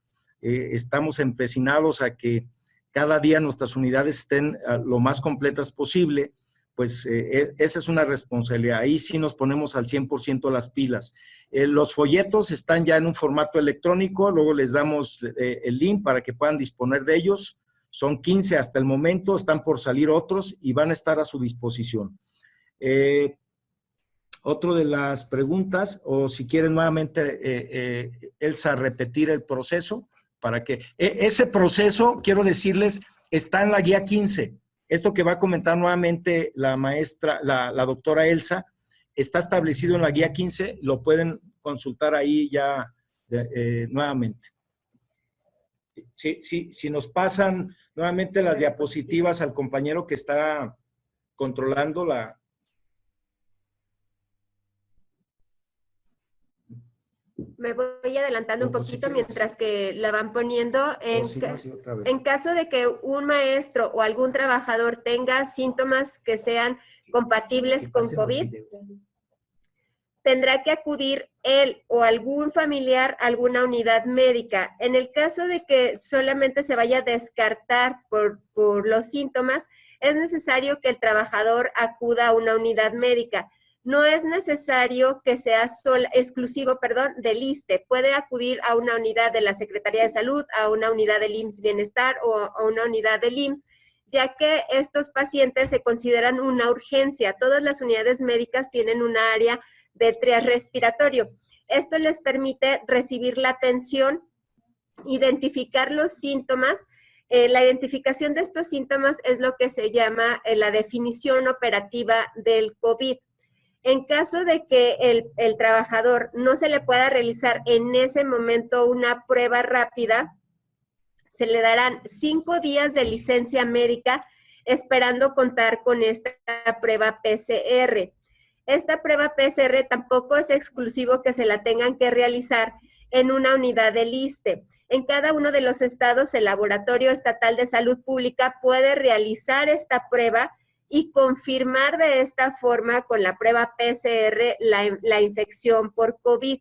estamos empecinados a que cada día nuestras unidades estén lo más completas posible, pues esa es una responsabilidad. Ahí sí nos ponemos al 100% las pilas. Los folletos están ya en un formato electrónico, luego les damos el link para que puedan disponer de ellos. Son 15 hasta el momento, están por salir otros y van a estar a su disposición. Otro de las preguntas, o si quieren nuevamente, Elsa, repetir el proceso, para que ese proceso, quiero decirles, está en la guía 15. Esto que va a comentar nuevamente la maestra, la doctora Elsa, está establecido en la guía 15, lo pueden consultar ahí ya nuevamente. Si nos pasan nuevamente las diapositivas al compañero que está controlando la... Me voy adelantando un poquito mientras que la van poniendo. En caso de que un maestro o algún trabajador tenga síntomas que sean compatibles con COVID, tendrá que acudir él o algún familiar a alguna unidad médica. En el caso de que solamente se vaya a descartar por los síntomas, es necesario que el trabajador acuda a una unidad médica. No es necesario que sea exclusivo del ISSSTE. Puede acudir a una unidad de la Secretaría de Salud, a una unidad del IMSS Bienestar o a una unidad del IMSS, ya que estos pacientes se consideran una urgencia. Todas las unidades médicas tienen una área de triage respiratorio. Esto les permite recibir la atención, identificar los síntomas. La identificación de estos síntomas es lo que se llama la definición operativa del COVID. En caso de que el trabajador no se le pueda realizar en ese momento una prueba rápida, se le darán 5 días de licencia médica esperando contar con esta prueba PCR. Esta prueba PCR tampoco es exclusivo que se la tengan que realizar en una unidad del ISSSTE. En cada uno de los estados, el Laboratorio Estatal de Salud Pública puede realizar esta prueba y confirmar de esta forma con la prueba PCR la infección por COVID.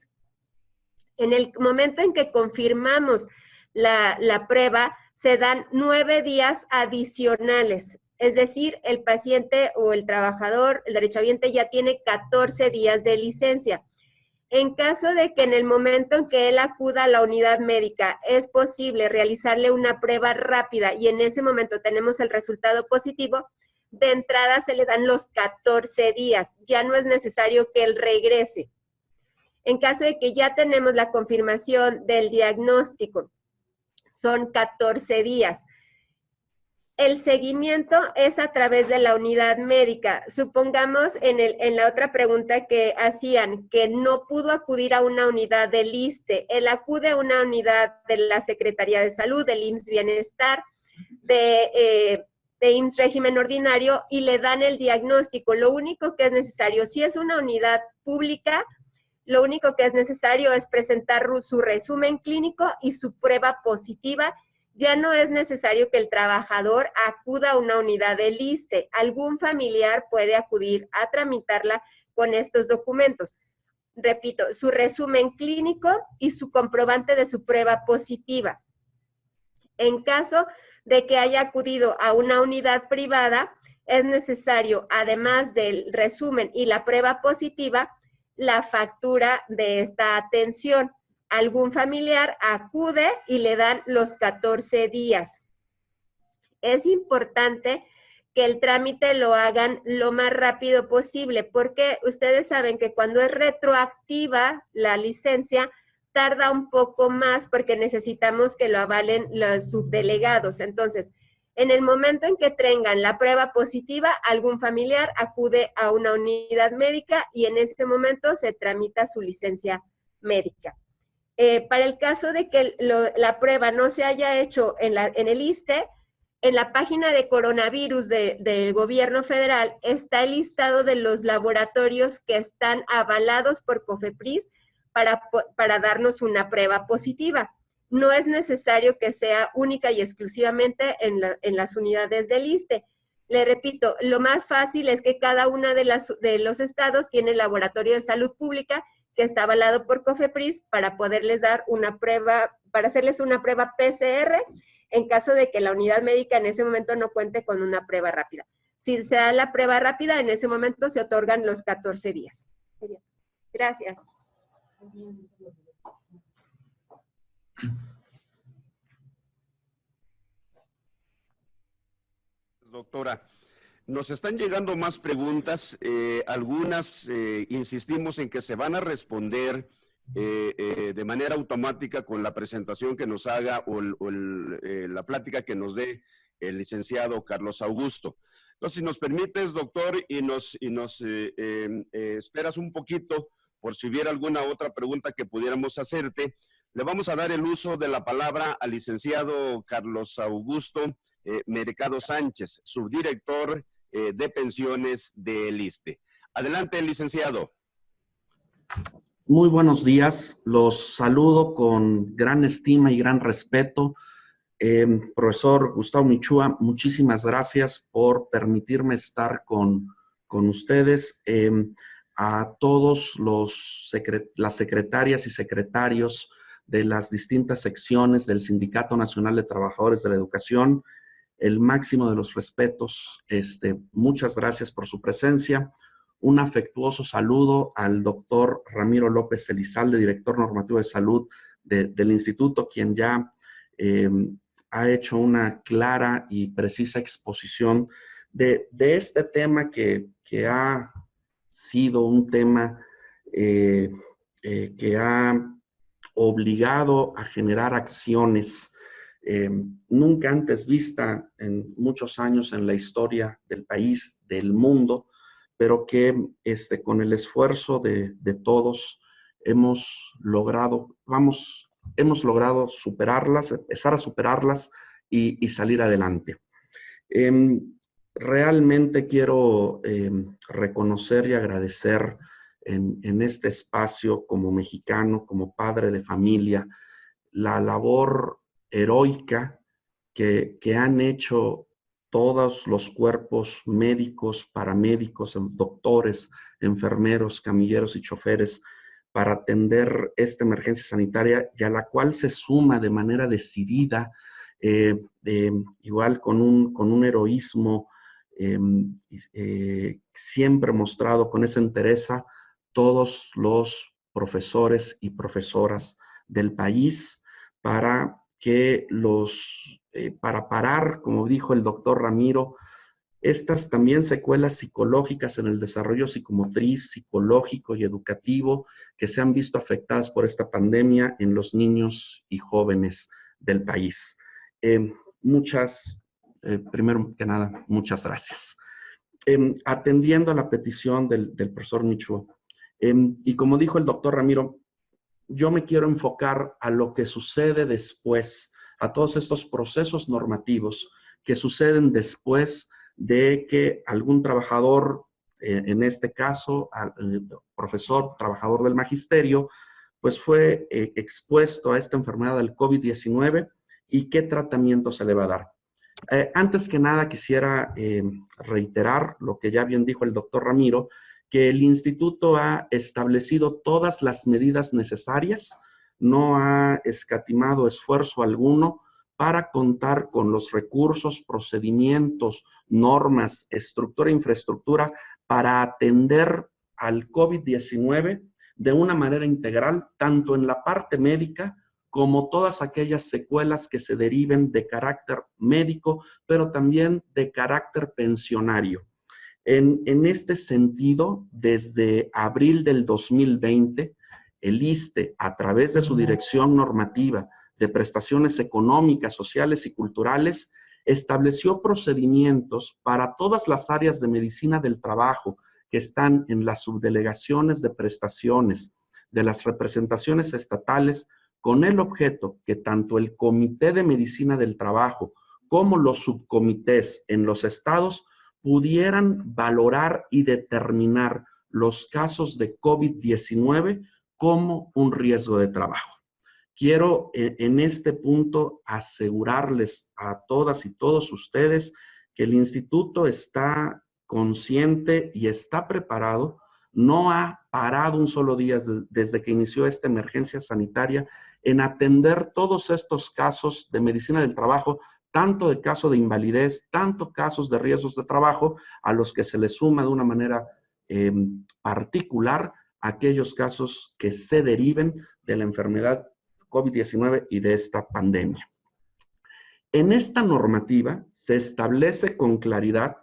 En el momento en que confirmamos la prueba, se dan 9 días adicionales. Es decir, el paciente o el trabajador, el derechohabiente, ya tiene 14 días de licencia. En caso de que en el momento en que él acuda a la unidad médica es posible realizarle una prueba rápida y en ese momento tenemos el resultado positivo, de entrada se le dan los 14 días. Ya no es necesario que él regrese. En caso de que ya tenemos la confirmación del diagnóstico, son 14 días. El seguimiento es a través de la unidad médica. Supongamos en la otra pregunta que hacían que no pudo acudir a una unidad del ISSSTE. Él acude a una unidad de la Secretaría de Salud, del IMSS Bienestar, de IMSS Régimen Ordinario y le dan el diagnóstico. Lo único que es necesario, si es una unidad pública, lo único que es necesario es presentar su resumen clínico y su prueba positiva. Ya no es necesario que el trabajador acuda a una unidad del ISSSTE. Algún familiar puede acudir a tramitarla con estos documentos. Repito, su resumen clínico y su comprobante de su prueba positiva. En caso de que haya acudido a una unidad privada, es necesario, además del resumen y la prueba positiva, la factura de esta atención. Algún familiar acude y le dan los 14 días. Es importante que el trámite lo hagan lo más rápido posible, porque ustedes saben que cuando es retroactiva la licencia, tarda un poco más porque necesitamos que lo avalen los subdelegados. Entonces, en el momento en que tengan la prueba positiva, algún familiar acude a una unidad médica y en ese momento se tramita su licencia médica. Para el caso de que la prueba no se haya hecho en el ISSSTE, en la página de coronavirus del gobierno federal está el listado de los laboratorios que están avalados por COFEPRIS para darnos una prueba positiva. No es necesario que sea única y exclusivamente en las unidades del ISSSTE. Le repito, lo más fácil es que cada uno de los estados tiene el laboratorio de salud pública que está avalado por COFEPRIS para poderles dar una prueba, para hacerles una prueba PCR en caso de que la unidad médica en ese momento no cuente con una prueba rápida. Si se da la prueba rápida, en ese momento se otorgan los 14 días. Gracias. Doctora, nos están llegando más preguntas, algunas insistimos en que se van a responder de manera automática con la presentación que nos haga o la plática que nos dé el licenciado Carlos Augusto. Entonces, si nos permites, doctor, y nos esperas un poquito por si hubiera alguna otra pregunta que pudiéramos hacerte, le vamos a dar el uso de la palabra al licenciado Carlos Augusto Mercado Sánchez, subdirector de pensiones del ISSSTE. Adelante, licenciado. Muy buenos días, los saludo con gran estima y gran respeto. Profesor Gustavo Michúa, muchísimas gracias por permitirme estar con ustedes. A todos las secretarias y secretarios de las distintas secciones del Sindicato Nacional de Trabajadores de la Educación, el máximo de los respetos. Muchas gracias por su presencia. Un afectuoso saludo al doctor Ramiro López Elizalde, director normativo de salud del instituto, quien ya ha hecho una clara y precisa exposición de este tema que ha sido un tema que ha obligado a generar acciones nunca antes vista en muchos años en la historia del país, del mundo, pero que con el esfuerzo de todos hemos logrado superarlas, empezar a superarlas y salir adelante. Realmente quiero reconocer y agradecer en este espacio como mexicano, como padre de familia, la labor heroica que han hecho todos los cuerpos médicos, paramédicos, doctores, enfermeros, camilleros y choferes para atender esta emergencia sanitaria y a la cual se suma de manera decidida, igual con un heroísmo siempre mostrado con esa entereza, todos los profesores y profesoras del país para parar, como dijo el doctor Ramiro, estas también secuelas psicológicas en el desarrollo psicomotriz, psicológico y educativo que se han visto afectadas por esta pandemia en los niños y jóvenes del país. Primero que nada, muchas gracias. Atendiendo a la petición del profesor Michúa, y como dijo el doctor Ramiro, yo me quiero enfocar a lo que sucede después, a todos estos procesos normativos que suceden después de que algún trabajador, en este caso, profesor, trabajador del magisterio, pues fue expuesto a esta enfermedad del COVID-19 y qué tratamiento se le va a dar. Antes que nada quisiera reiterar lo que ya bien dijo el doctor Ramiro, que el instituto ha establecido todas las medidas necesarias, no ha escatimado esfuerzo alguno para contar con los recursos, procedimientos, normas, estructura e infraestructura para atender al COVID-19 de una manera integral, tanto en la parte médica como todas aquellas secuelas que se deriven de carácter médico, pero también de carácter pensionario. En este sentido, desde abril del 2020, el ISSSTE, a través de su Dirección Normativa de Prestaciones Económicas, Sociales y Culturales, estableció procedimientos para todas las áreas de medicina del trabajo que están en las subdelegaciones de prestaciones de las representaciones estatales con el objeto que tanto el Comité de Medicina del Trabajo como los subcomités en los estados pudieran valorar y determinar los casos de COVID-19 como un riesgo de trabajo. Quiero en este punto asegurarles a todas y todos ustedes que el instituto está consciente y está preparado, no ha parado un solo día desde que inició esta emergencia sanitaria en atender todos estos casos de medicina del trabajo, tanto de caso de invalidez, tanto casos de riesgos de trabajo, a los que se les suma de una manera particular aquellos casos que se deriven de la enfermedad COVID-19 y de esta pandemia. En esta normativa se establece con claridad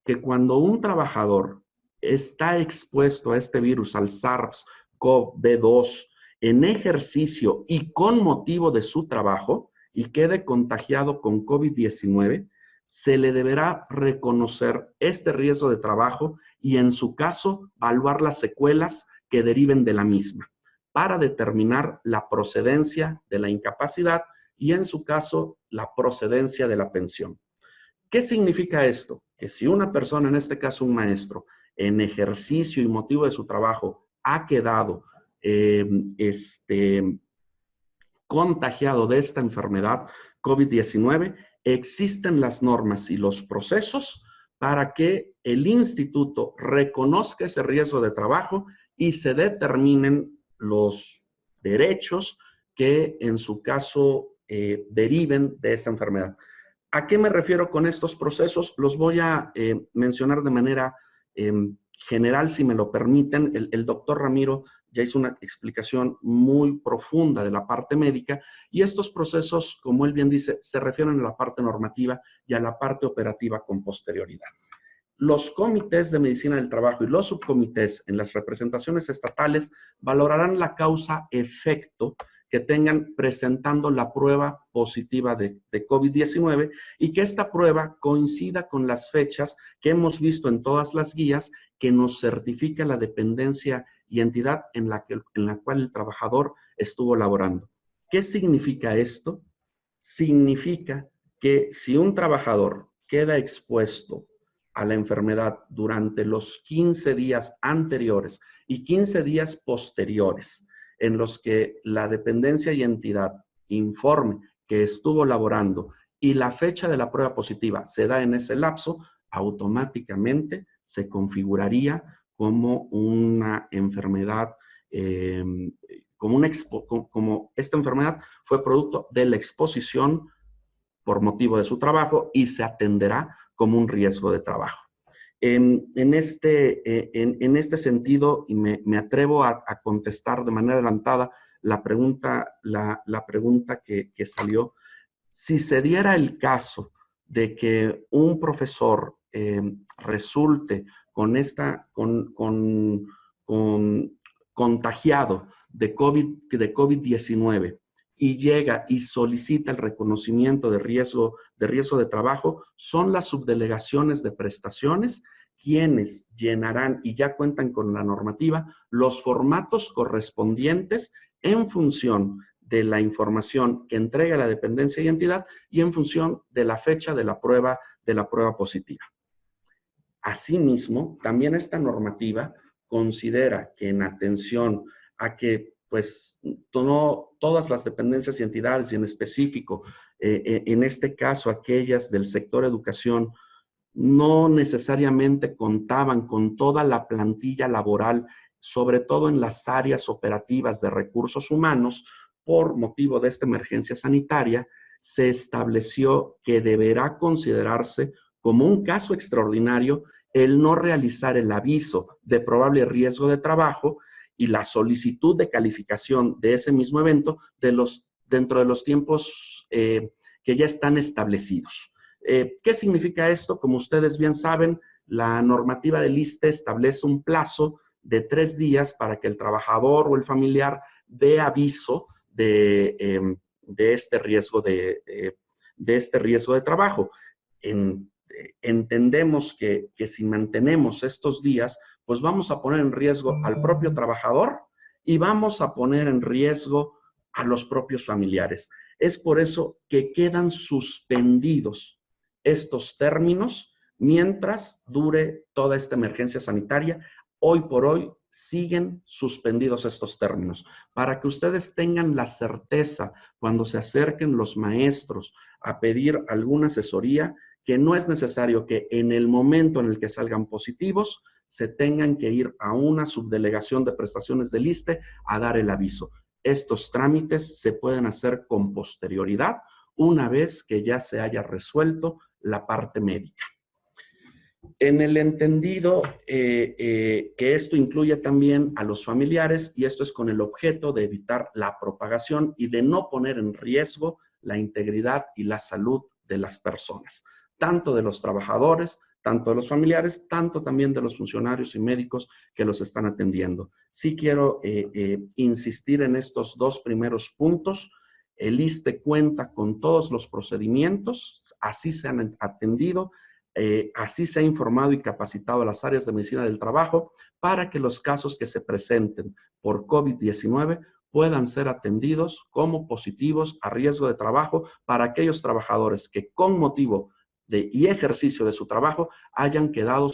que cuando un trabajador está expuesto a este virus, al SARS-CoV-2, en ejercicio y con motivo de su trabajo y quede contagiado con COVID-19, se le deberá reconocer este riesgo de trabajo y, en su caso, evaluar las secuelas que deriven de la misma para determinar la procedencia de la incapacidad y, en su caso, la procedencia de la pensión. ¿Qué significa esto? Que si una persona, en este caso un maestro, en ejercicio y motivo de su trabajo ha quedado contagiado de esta enfermedad COVID-19, existen las normas y los procesos para que el instituto reconozca ese riesgo de trabajo y se determinen los derechos que en su caso deriven de esta enfermedad. ¿A qué me refiero con estos procesos? Los voy a mencionar de manera general, si me lo permiten. El doctor Ramiro ya hizo una explicación muy profunda de la parte médica y estos procesos, como él bien dice, se refieren a la parte normativa y a la parte operativa con posterioridad. Los comités de medicina del trabajo y los subcomités en las representaciones estatales valorarán la causa-efecto que tengan presentando la prueba positiva de COVID-19 y que esta prueba coincida con las fechas que hemos visto en todas las guías que nos certifica la dependencia y entidad en la cual el trabajador estuvo laborando. ¿Qué significa esto? Significa que si un trabajador queda expuesto a la enfermedad durante los 15 días anteriores y 15 días posteriores, en los que la dependencia y entidad informe que estuvo laborando y la fecha de la prueba positiva se da en ese lapso, automáticamente se configuraría como una enfermedad, como esta enfermedad fue producto de la exposición por motivo de su trabajo y se atenderá como un riesgo de trabajo. En este sentido, y me atrevo a contestar de manera adelantada la pregunta que salió, si se diera el caso de que un profesor resulte contagiado de COVID-19 y llega y solicita el reconocimiento de riesgo de trabajo, son las subdelegaciones de prestaciones quienes llenarán y ya cuentan con la normativa los formatos correspondientes en función de la información que entrega la dependencia y entidad y en función de la fecha de la prueba positiva. Asimismo, también esta normativa considera que en atención a que pues no todas las dependencias y entidades, y en específico, en este caso aquellas del sector educación, no necesariamente contaban con toda la plantilla laboral, sobre todo en las áreas operativas de recursos humanos, por motivo de esta emergencia sanitaria, se estableció que deberá considerarse como un caso extraordinario el no realizar el aviso de probable riesgo de trabajo y la solicitud de calificación de ese mismo evento dentro de los tiempos que ya están establecidos. ¿Qué significa esto? Como ustedes bien saben, la normativa del ISSSTE establece un plazo de 3 días para que el trabajador o el familiar dé aviso de este riesgo de trabajo. Entendemos que si mantenemos estos días, pues vamos a poner en riesgo al propio trabajador y vamos a poner en riesgo a los propios familiares. Es por eso que quedan suspendidos estos términos mientras dure toda esta emergencia sanitaria. Hoy por hoy siguen suspendidos estos términos, para que ustedes tengan la certeza cuando se acerquen los maestros a pedir alguna asesoría, que no es necesario que en el momento en el que salgan positivos se tengan que ir a una subdelegación de prestaciones del ISSSTE a dar el aviso. Estos trámites se pueden hacer con posterioridad, una vez que ya se haya resuelto la parte médica. En el entendido que esto incluye también a los familiares, y esto es con el objeto de evitar la propagación y de no poner en riesgo la integridad y la salud de las personas, tanto de los trabajadores, tanto de los familiares, tanto también de los funcionarios y médicos que los están atendiendo. Sí quiero insistir en estos dos primeros puntos. El ISSSTE cuenta con todos los procedimientos, así se han atendido, así se ha informado y capacitado a las áreas de medicina del trabajo para que los casos que se presenten por COVID-19 puedan ser atendidos como positivos a riesgo de trabajo para aquellos trabajadores que con motivo y ejercicio de su trabajo hayan quedado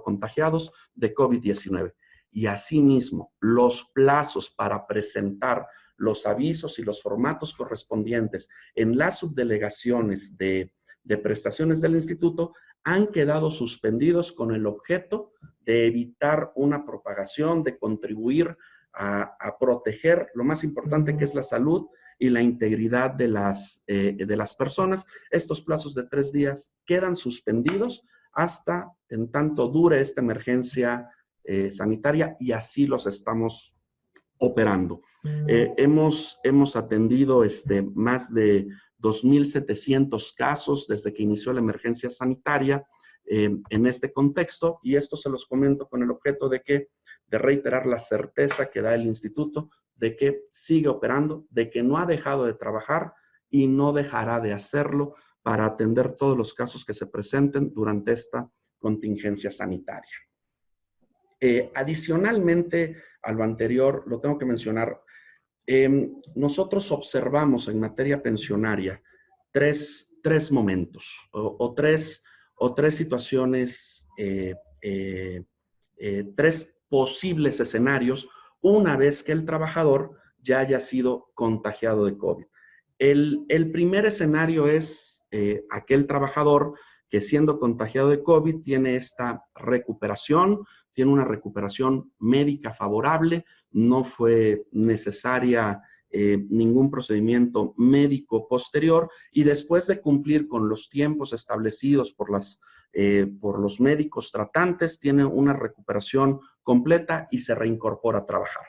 contagiados de COVID-19. Y asimismo, los plazos para presentar los avisos y los formatos correspondientes en las subdelegaciones de prestaciones del instituto han quedado suspendidos con el objeto de evitar una propagación, de contribuir a proteger lo más importante, que es la salud y la integridad de las personas. Estos plazos de 3 días quedan suspendidos hasta en tanto dure esta emergencia sanitaria, y así los estamos operando. Hemos atendido más de 2,700 casos desde que inició la emergencia sanitaria en este contexto, y esto se los comento con el objeto de reiterar la certeza que da el instituto de que sigue operando, de que no ha dejado de trabajar y no dejará de hacerlo para atender todos los casos que se presenten durante esta contingencia sanitaria. Adicionalmente a lo anterior, lo tengo que mencionar, nosotros observamos en materia pensionaria tres momentos o tres situaciones, tres posibles escenarios una vez que el trabajador ya haya sido contagiado de COVID. El primer escenario es aquel trabajador que, siendo contagiado de COVID, tiene esta recuperación, tiene una recuperación médica favorable, no fue necesaria ningún procedimiento médico posterior, y después de cumplir con los tiempos establecidos por los médicos tratantes, tiene una recuperación completa y se reincorpora a trabajar.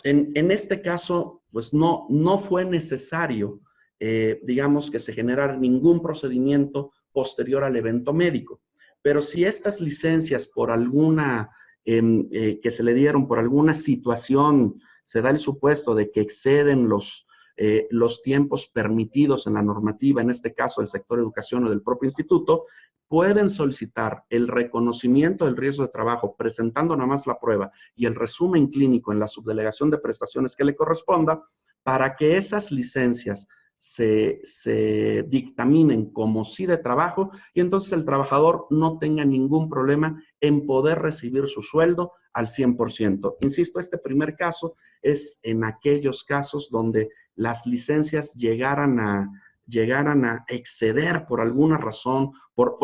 En este caso, pues no fue necesario, digamos, que se generara ningún procedimiento posterior al evento médico. Pero si estas licencias por alguna, que se le dieron por alguna situación, se da el supuesto de que exceden los tiempos permitidos en la normativa, en este caso del sector educación o del propio instituto, pueden solicitar el reconocimiento del riesgo de trabajo presentando nada más la prueba y el resumen clínico en la subdelegación de prestaciones que le corresponda, para que esas licencias se dictaminen como sí de trabajo, y entonces el trabajador no tenga ningún problema en poder recibir su sueldo al 100%. Insisto, este primer caso es en aquellos casos donde las licencias llegaran a exceder por alguna razón,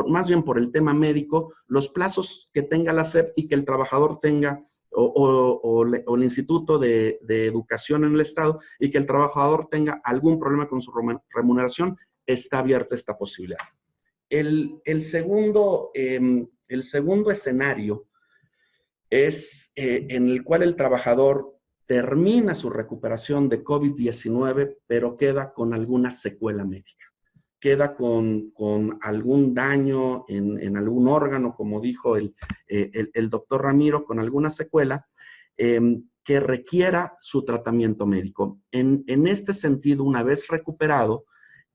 más bien por el tema médico, los plazos que tenga la SEP y que el trabajador tenga, o el Instituto de Educación en el Estado, y que el trabajador tenga algún problema con su remuneración, está abierta esta posibilidad. El segundo escenario es en el cual el trabajador termina su recuperación de COVID-19, pero queda con alguna secuela médica. Queda con algún daño en algún órgano, como dijo el doctor Ramiro, con alguna secuela que requiera su tratamiento médico. En este sentido, una vez recuperado,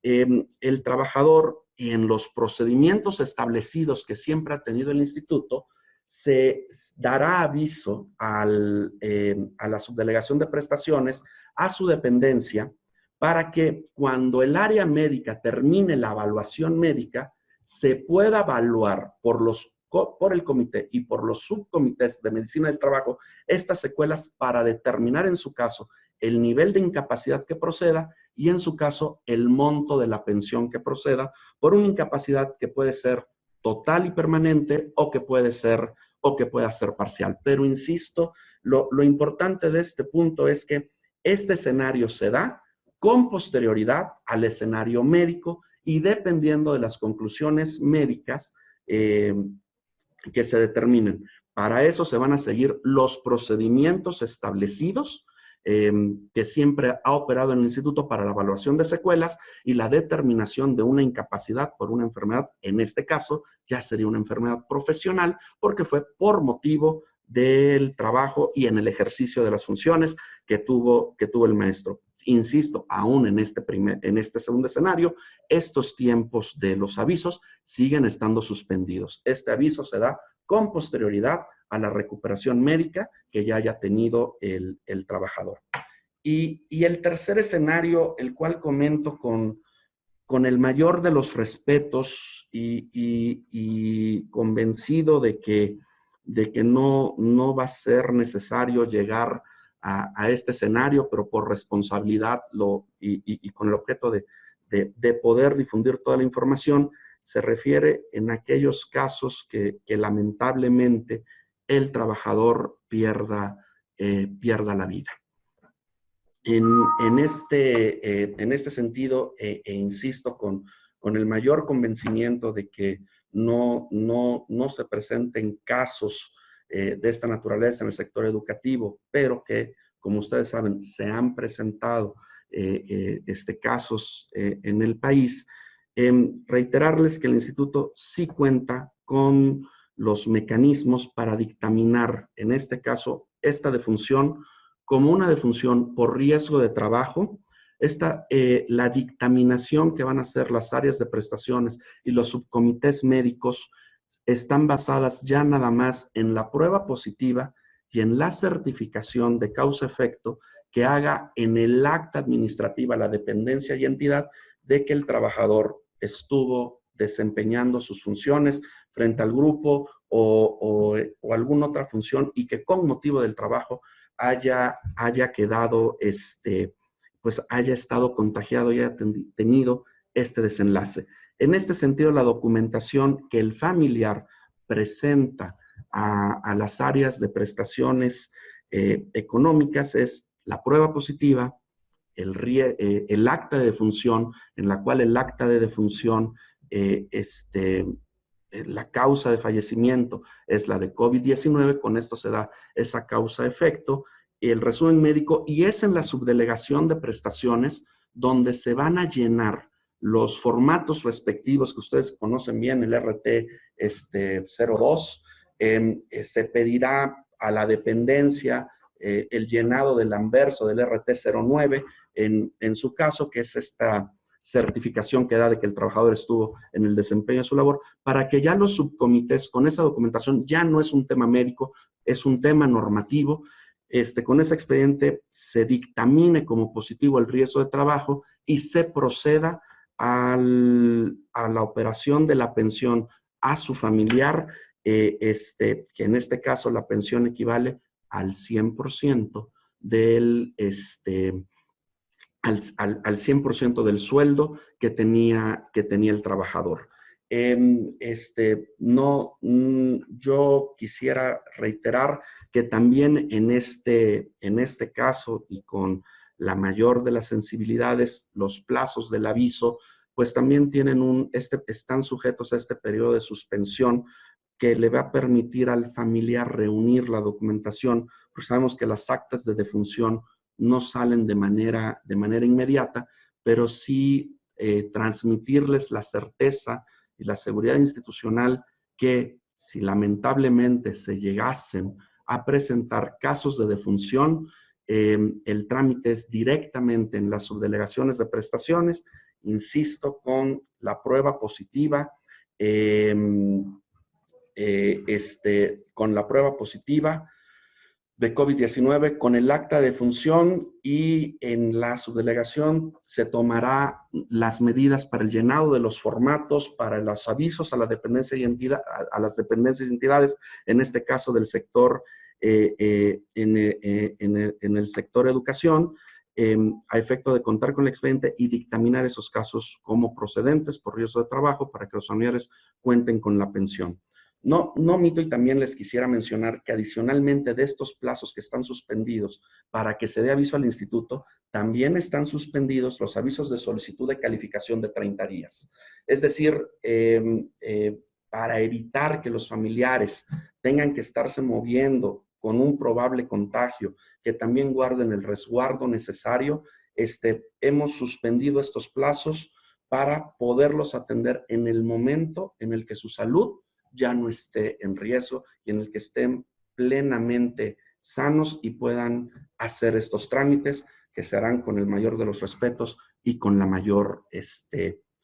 el trabajador, en los procedimientos establecidos que siempre ha tenido el instituto, se dará aviso a la subdelegación de prestaciones a su dependencia para que cuando el área médica termine la evaluación médica, se pueda evaluar por el comité y por los subcomités de medicina del trabajo estas secuelas para determinar en su caso el nivel de incapacidad que proceda y en su caso el monto de la pensión que proceda por una incapacidad que puede ser total y permanente o que pueda ser parcial. Pero insisto, lo importante de este punto es que este escenario se da con posterioridad al escenario médico y dependiendo de las conclusiones médicas que se determinen. Para eso se van a seguir los procedimientos establecidos que siempre ha operado en el instituto para la evaluación de secuelas y la determinación de una incapacidad por una enfermedad. En este caso, ya sería una enfermedad profesional porque fue por motivo del trabajo y en el ejercicio de las funciones que tuvo el maestro. Insisto, aún en este segundo escenario, estos tiempos de los avisos siguen estando suspendidos. Este aviso se da con posterioridad a la recuperación médica que ya haya tenido el trabajador. Y el tercer escenario, el cual comento con el mayor de los respetos y convencido de que no va a ser necesario llegar a este escenario, pero por responsabilidad y con el objeto de poder difundir toda la información, se refiere en aquellos casos que lamentablemente el trabajador pierda la vida. En este sentido, insisto con el mayor convencimiento de que no se presenten casos de esta naturaleza en el sector educativo, pero que, como ustedes saben, se han presentado casos en el país. Reiterarles que el instituto sí cuenta con los mecanismos para dictaminar, en este caso, esta defunción como una defunción por riesgo de trabajo. La dictaminación que van a hacer las áreas de prestaciones y los subcomités médicos están basadas ya nada más en la prueba positiva y en la certificación de causa-efecto que haga en el acta administrativa la dependencia y entidad de que el trabajador estuvo desempeñando sus funciones frente al grupo o alguna otra función y que con motivo del trabajo haya quedado, pues haya estado contagiado y haya tenido este desenlace. En este sentido, la documentación que el familiar presenta a las áreas de prestaciones económicas es la prueba positiva, el acta de defunción, en la cual el acta de defunción, la causa de fallecimiento es la de COVID-19, con esto se da esa causa-efecto, el resumen médico, y es en la subdelegación de prestaciones donde se van a llenar los formatos respectivos que ustedes conocen bien, el RT 02, se pedirá a la dependencia el llenado del anverso del RT 09, en su caso, que es esta certificación que da de que el trabajador estuvo en el desempeño de su labor, para que ya los subcomités con esa documentación ya no es un tema médico, es un tema normativo. Con ese expediente se dictamine como positivo el riesgo de trabajo y se proceda a la operación de la pensión a su familiar, que en este caso la pensión equivale al 100% al 100% del sueldo que tenía el trabajador. Yo quisiera reiterar que también en este caso y con la mayor de las sensibilidades, los plazos del aviso, pues también tienen están sujetos a este periodo de suspensión que le va a permitir al familiar reunir la documentación, porque sabemos que las actas de defunción no salen de manera inmediata, pero sí transmitirles la certeza y la seguridad institucional que si lamentablemente se llegasen a presentar casos de defunción, el trámite es directamente en las subdelegaciones de prestaciones, insisto, con la prueba positiva, con la prueba positiva de COVID-19 con el acta de función, y en la subdelegación se tomará las medidas para el llenado de los formatos, para los avisos a la dependencia y entidad, a las dependencias y entidades, en este caso del sector, en el sector educación, a efecto de contar con el expediente y dictaminar esos casos como procedentes por riesgo de trabajo para que los familiares cuenten con la pensión. No omito, y también les quisiera mencionar que adicionalmente de estos plazos que están suspendidos para que se dé aviso al instituto, también están suspendidos los avisos de solicitud de calificación de 30 días. Es decir, para evitar que los familiares tengan que estarse moviendo con un probable contagio, que también guarden el resguardo necesario, hemos suspendido estos plazos para poderlos atender en el momento en el que su salud ya no esté en riesgo y en el que estén plenamente sanos y puedan hacer estos trámites, que se harán con el mayor de los respetos y con la mayor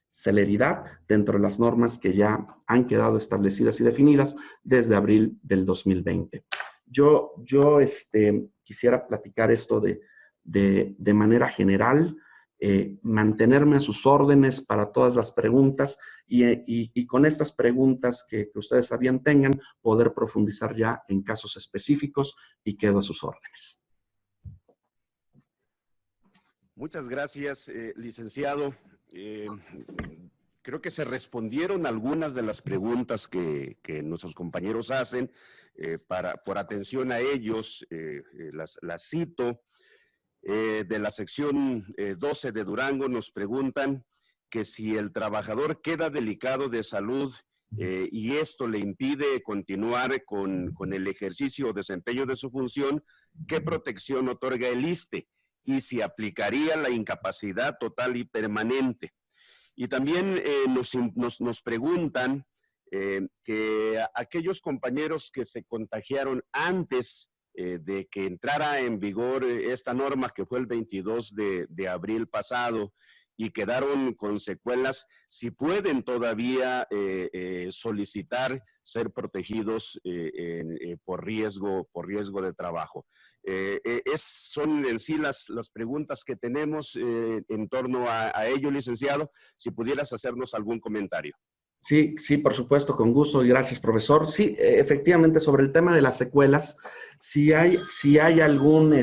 celeridad dentro de las normas que ya han quedado establecidas y definidas desde abril del 2020. Yo quisiera platicar esto de manera general, mantenerme a sus órdenes para todas las preguntas y con estas preguntas que ustedes sabían tengan, poder profundizar ya en casos específicos, y quedo a sus órdenes. Muchas gracias, licenciado. Creo que se respondieron algunas de las preguntas que nuestros compañeros hacen. Por atención a ellos, las cito. De la sección 12 de Durango nos preguntan que si el trabajador queda delicado de salud y esto le impide continuar con el ejercicio o desempeño de su función, ¿qué protección otorga el ISSSTE? Y si aplicaría la incapacidad total y permanente. Y también nos preguntan que aquellos compañeros que se contagiaron antes de que entrara en vigor esta norma, que fue el 22 de abril pasado, y quedaron con secuelas, si pueden todavía solicitar ser protegidos por riesgo de trabajo. Son en sí las preguntas que tenemos en torno a ello, licenciado. Si pudieras hacernos algún comentario. Sí, por supuesto, con gusto, y gracias, profesor. Sí, efectivamente, sobre el tema de las secuelas, si hay algún,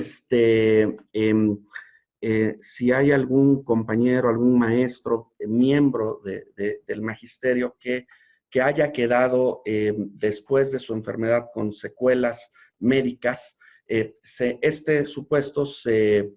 si hay algún compañero, algún maestro, miembro del magisterio que haya quedado después de su enfermedad con secuelas médicas, este supuesto se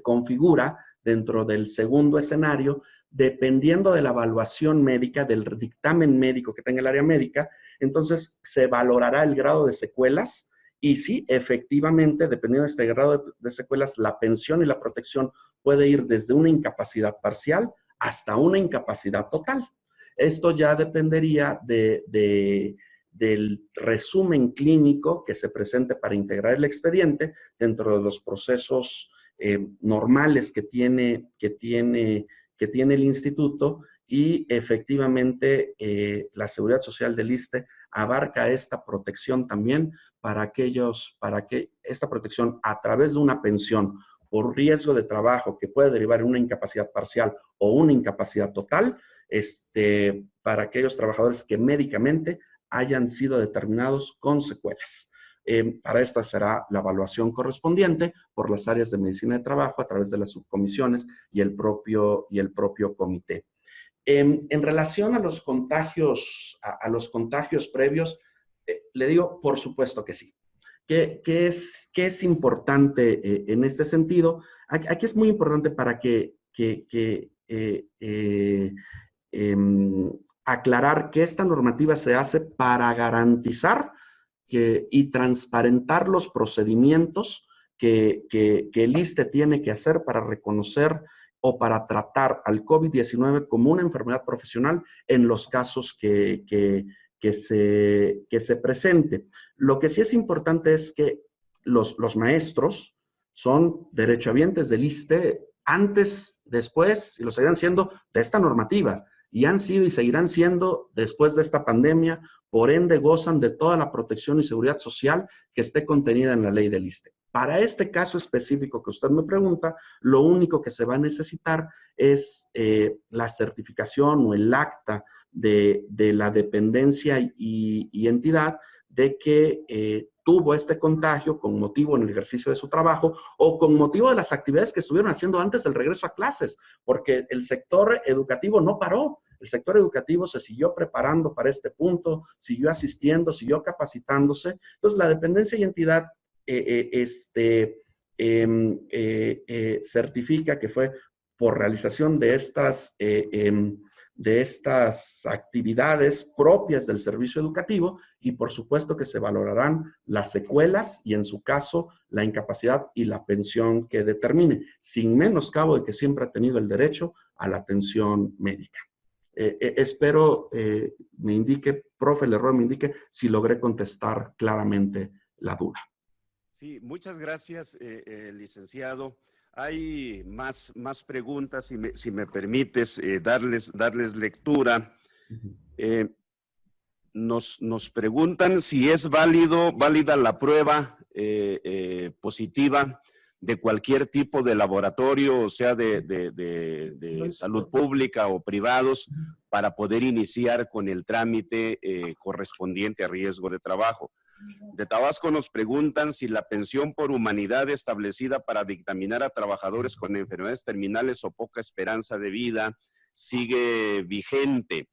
configura dentro del segundo escenario, dependiendo de la evaluación médica, del dictamen médico que tenga el área médica. Entonces se valorará el grado de secuelas, y sí, efectivamente, dependiendo de este grado de secuelas, la pensión y la protección puede ir desde una incapacidad parcial hasta una incapacidad total. Esto ya dependería del resumen clínico que se presente para integrar el expediente dentro de los procesos normales que tiene el instituto, y efectivamente la Seguridad Social del ISSSTE abarca esta protección también para que esta protección a través de una pensión por riesgo de trabajo que puede derivar en una incapacidad parcial o una incapacidad total, para aquellos trabajadores que médicamente hayan sido determinados con secuelas. Para esto será la evaluación correspondiente por las áreas de medicina de trabajo a través de las subcomisiones y el propio comité. En relación a los contagios, previos, le digo, por supuesto que sí. ¿Qué es importante en este sentido? Aquí es muy importante para aclarar que esta normativa se hace para garantizar y transparentar los procedimientos que el ISSSTE tiene que hacer para reconocer o para tratar al COVID-19 como una enfermedad profesional en los casos que se presente. Lo que sí es importante es que los maestros son derechohabientes del ISSSTE antes, después, y lo seguirán siendo, de esta normativa. y han sido y seguirán siendo después de esta pandemia, por ende gozan de toda la protección y seguridad social que esté contenida en la ley del ISSSTE. Para este caso específico que usted me pregunta, lo único que se va a necesitar es la certificación o el acta de la dependencia y entidad de que tuvo este contagio con motivo en el ejercicio de su trabajo o con motivo de las actividades que estuvieron haciendo antes del regreso a clases, porque el sector educativo no paró. El sector educativo se siguió preparando para este punto, siguió asistiendo, siguió capacitándose. Entonces, la dependencia y entidad certifica que fue por realización de estas actividades propias del servicio educativo y por supuesto que se valorarán las secuelas y en su caso la incapacidad y la pensión que determine, sin menoscabo de que siempre ha tenido el derecho a la atención médica. Espero me indique, profe Lerroy, me indique si logré contestar claramente la duda. Sí, muchas gracias, licenciado. Hay más preguntas, si me permites darles lectura. Nos preguntan si es válida la prueba positiva de cualquier tipo de laboratorio, o sea, de salud pública o privados, para poder iniciar con el trámite correspondiente a riesgo de trabajo. De Tabasco nos preguntan si la pensión por humanidad establecida para dictaminar a trabajadores con enfermedades terminales o poca esperanza de vida sigue vigente.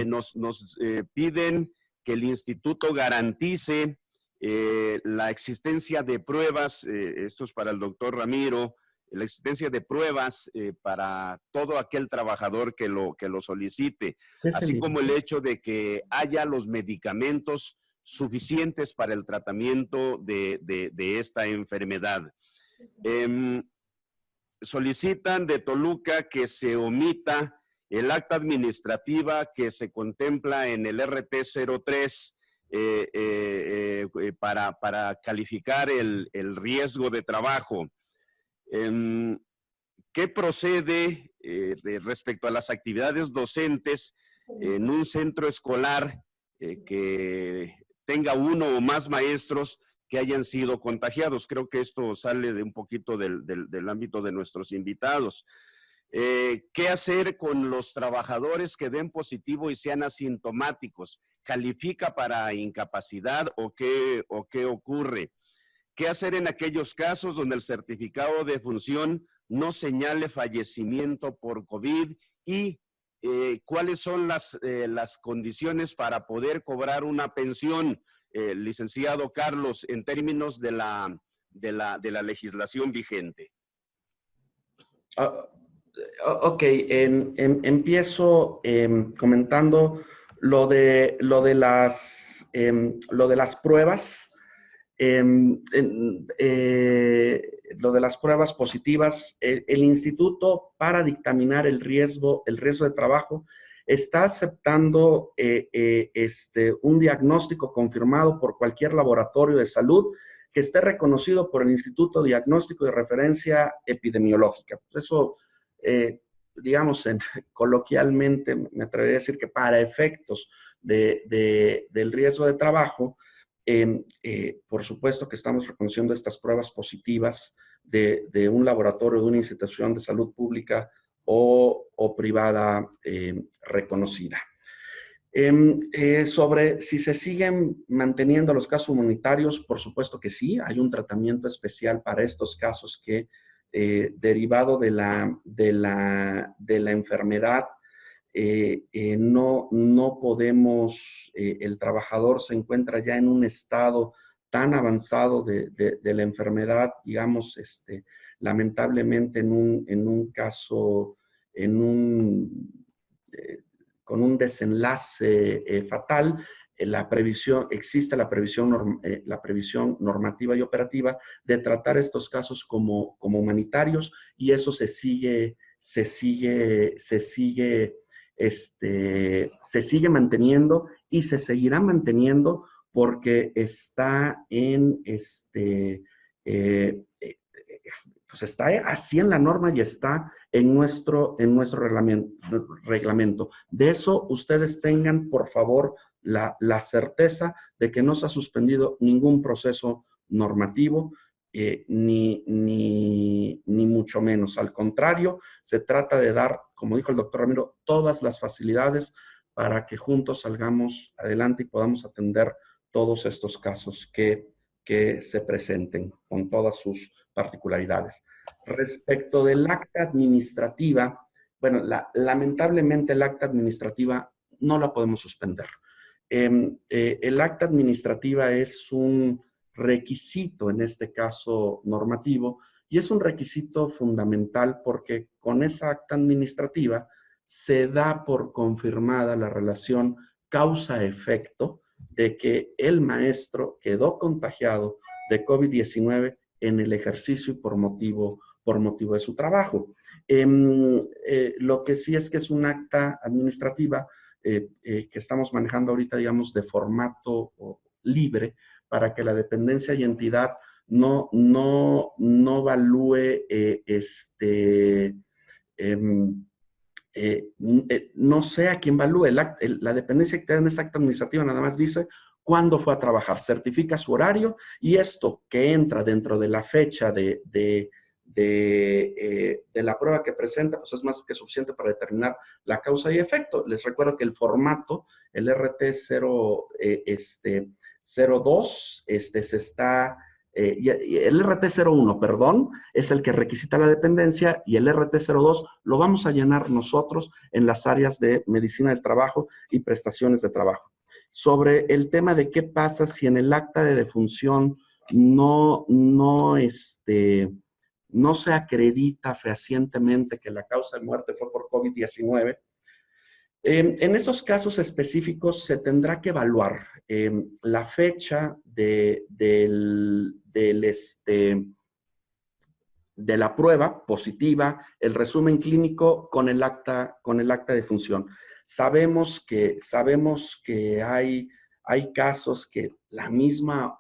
Nos piden que el instituto garantice la existencia de pruebas, esto es para el doctor Ramiro, la existencia de pruebas para todo aquel trabajador que lo solicite, así como el hecho de que haya los medicamentos suficientes para el tratamiento de esta enfermedad. Solicitan de Toluca que se omita el acta administrativa que se contempla en el RT03 para calificar el riesgo de trabajo. ¿Qué procede respecto a las actividades docentes en un centro escolar que tenga uno o más maestros que hayan sido contagiados? Creo que esto sale de un poquito del ámbito de nuestros invitados. ¿Qué hacer con los trabajadores que den positivo y sean asintomáticos? ¿Califica para incapacidad o qué ocurre? ¿Qué hacer en aquellos casos donde el certificado de función no señale fallecimiento por COVID? Y ¿cuáles son las condiciones para poder cobrar una pensión, licenciado Carlos, en términos de la legislación vigente? Ok, empiezo comentando lo de las pruebas. Lo de las pruebas positivas, el instituto para dictaminar el riesgo de trabajo está aceptando un diagnóstico confirmado por cualquier laboratorio de salud que esté reconocido por el Instituto Diagnóstico de Referencia Epidemiológica. Eso, digamos, coloquialmente me atrevería a decir que para efectos del riesgo de trabajo, por supuesto que estamos reconociendo estas pruebas positivas de un laboratorio, de una institución de salud pública o privada reconocida. Sobre si se siguen manteniendo los casos humanitarios, por supuesto que sí, hay un tratamiento especial para estos casos que, derivado de la enfermedad, no podemos, el trabajador se encuentra ya en un estado tan avanzado de la enfermedad, digamos, lamentablemente en un caso, con un desenlace fatal, existe la previsión normativa y operativa de tratar estos casos como humanitarios, y eso se sigue manteniendo y se seguirá manteniendo porque está pues está así en la norma y está en nuestro reglamento. De eso ustedes tengan, por favor, la certeza de que no se ha suspendido ningún proceso normativo, ni mucho menos. Al contrario, se trata de dar, como dijo el doctor Ramiro, todas las facilidades para que juntos salgamos adelante y podamos atender todos estos casos que se presenten con todas sus particularidades. Respecto del acta administrativa, bueno, lamentablemente el acta administrativa no la podemos suspender. El acta administrativa es un requisito, en este caso normativo, y es un requisito fundamental porque con esa acta administrativa se da por confirmada la relación causa-efecto de que el maestro quedó contagiado de COVID-19 en el ejercicio y por motivo de su trabajo. Lo que sí es que es un acta administrativa que estamos manejando ahorita, digamos, de formato libre, para que la dependencia y entidad no evalúe, no sea quien evalúe. La dependencia que tiene en esa acta administrativa nada más dice cuándo fue a trabajar, certifica su horario, y esto que entra dentro de la fecha de la prueba que presenta, pues es más que suficiente para determinar la causa y efecto. Les recuerdo que el formato, el RT02, el RT01, perdón, es el que requisita la dependencia, y el RT02 lo vamos a llenar nosotros en las áreas de medicina del trabajo y prestaciones de trabajo. Sobre el tema de qué pasa si en el acta de defunción no se acredita fehacientemente que la causa de muerte fue por COVID-19, en esos casos específicos se tendrá que evaluar la fecha de la prueba positiva, el resumen clínico con el acta de defunción. Sabemos que hay casos que la misma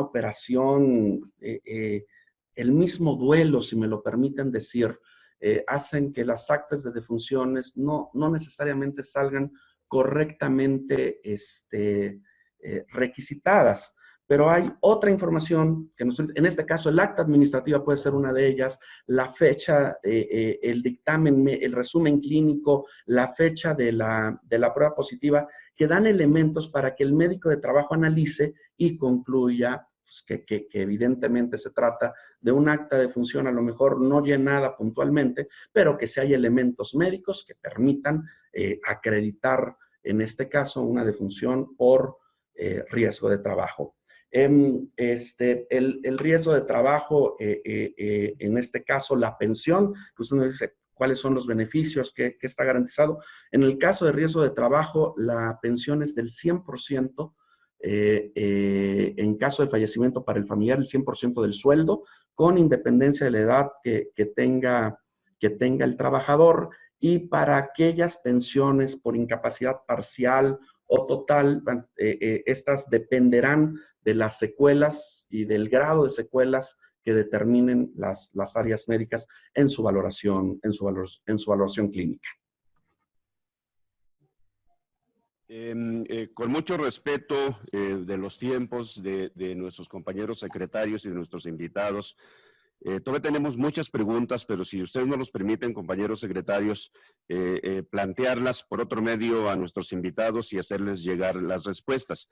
operación, el mismo duelo, si me lo permiten decir, hacen que las actas de defunciones no necesariamente salgan correctamente requisitadas. Pero hay otra información que en este caso el acta administrativa puede ser una de ellas, la fecha, el dictamen, el resumen clínico, la fecha de la prueba positiva, que dan elementos para que el médico de trabajo analice y concluya pues, que evidentemente se trata de un acta de defunción a lo mejor no llenada puntualmente, pero que sí hay elementos médicos que permitan acreditar en este caso una defunción por riesgo de trabajo. El riesgo de trabajo, en este caso la pensión, pues uno dice cuáles son los beneficios que está garantizado. En el caso de riesgo de trabajo, la pensión es del 100%, en caso de fallecimiento para el familiar, el 100% del sueldo, con independencia de la edad que tenga el trabajador, y para aquellas pensiones por incapacidad parcial o total, estas dependerán de las secuelas y del grado de secuelas que determinen las áreas médicas en su valoración clínica. Con mucho respeto de los tiempos de nuestros compañeros secretarios y de nuestros invitados, todavía tenemos muchas preguntas, pero si ustedes nos los permiten, compañeros secretarios, plantearlas por otro medio a nuestros invitados y hacerles llegar las respuestas.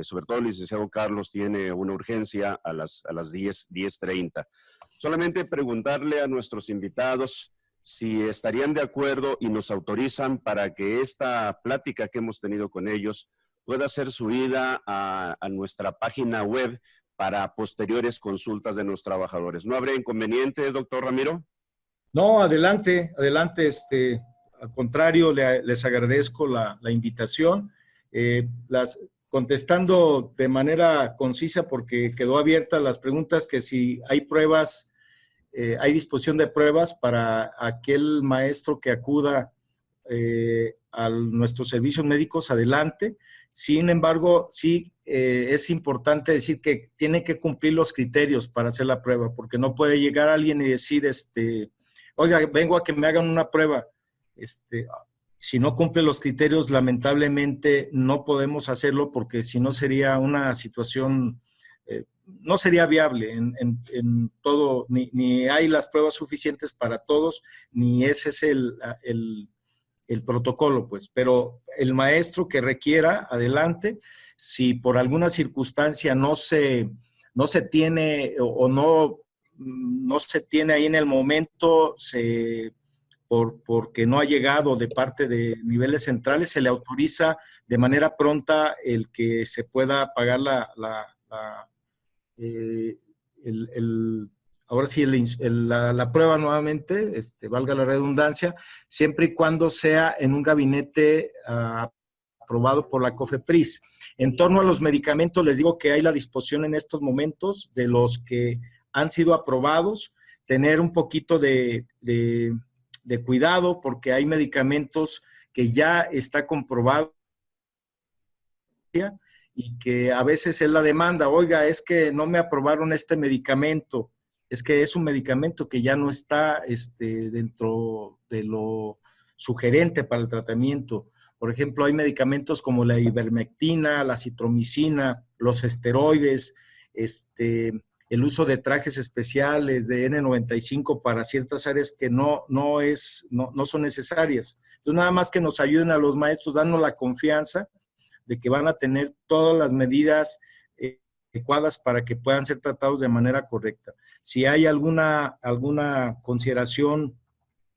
Sobre todo el licenciado Carlos tiene una urgencia a las 10:30. Solamente preguntarle a nuestros invitados si estarían de acuerdo y nos autorizan para que esta plática que hemos tenido con ellos pueda ser subida a nuestra página web para posteriores consultas de los trabajadores. ¿No habría inconveniente, doctor Ramiro? No, adelante. Al contrario, les agradezco la invitación. Contestando de manera concisa, porque quedó abierta las preguntas, que si hay pruebas, hay disposición de pruebas para aquel maestro que acuda a nuestros servicios médicos, adelante. Sin embargo, sí es importante decir que tiene que cumplir los criterios para hacer la prueba, porque no puede llegar alguien y decir, oiga, vengo a que me hagan una prueba. Si no cumple los criterios, lamentablemente no podemos hacerlo, porque si no sería una situación, no sería viable en todo, ni hay las pruebas suficientes para todos, ni ese es el protocolo, pues. Pero el maestro que requiera, adelante. Si por alguna circunstancia no se tiene o no se tiene ahí en el momento, porque no ha llegado de parte de niveles centrales, se le autoriza de manera pronta el que se pueda pagar ahora sí, la prueba nuevamente, valga la redundancia, siempre y cuando sea en un gabinete aprobado por la COFEPRIS. En torno a los medicamentos, les digo que hay la disposición en estos momentos de los que han sido aprobados, tener un poquito de cuidado, porque hay medicamentos que ya está comprobado y que a veces es la demanda, oiga, es que no me aprobaron este medicamento, es que es un medicamento que ya no está dentro de lo sugerente para el tratamiento. Por ejemplo, hay medicamentos como la ivermectina, la citromicina, los esteroides, el uso de trajes especiales de N95 para ciertas áreas que no son necesarias. Entonces, nada más que nos ayuden a los maestros, dando la confianza de que van a tener todas las medidas adecuadas para que puedan ser tratados de manera correcta. Si hay alguna consideración,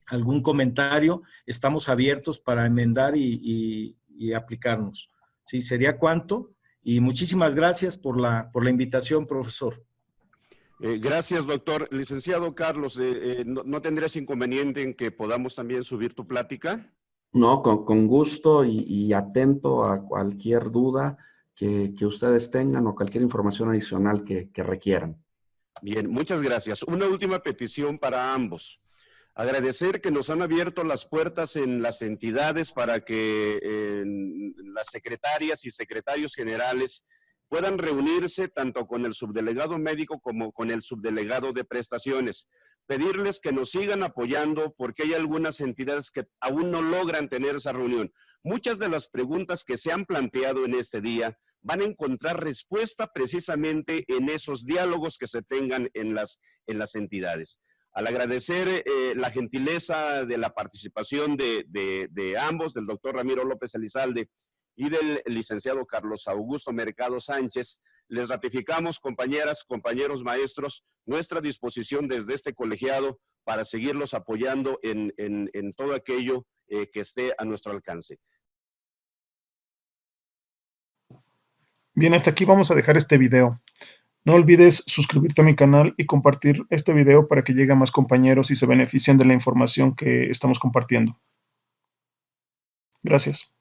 algún comentario, estamos abiertos para enmendar y aplicarnos. ¿Sí? ¿Sería cuánto? Y muchísimas gracias por la invitación, profesor. Gracias, doctor. Licenciado Carlos, ¿no tendrías inconveniente en que podamos también subir tu plática? No, con gusto y atento a cualquier duda que ustedes tengan o cualquier información adicional que requieran. Bien, muchas gracias. Una última petición para ambos. Agradecer que nos han abierto las puertas en las entidades para que las secretarias y secretarios generales puedan reunirse tanto con el subdelegado médico como con el subdelegado de prestaciones. Pedirles que nos sigan apoyando porque hay algunas entidades que aún no logran tener esa reunión. Muchas de las preguntas que se han planteado en este día van a encontrar respuesta precisamente en esos diálogos que se tengan en las entidades. Al agradecer la gentileza de la participación de ambos, del doctor Ramiro López Elizalde y del licenciado Carlos Augusto Mercado Sánchez, les ratificamos, compañeras, compañeros maestros, nuestra disposición desde este colegiado para seguirlos apoyando en todo aquello que esté a nuestro alcance. Bien, hasta aquí vamos a dejar este video. No olvides suscribirte a mi canal y compartir este video para que llegue a más compañeros y se beneficien de la información que estamos compartiendo. Gracias.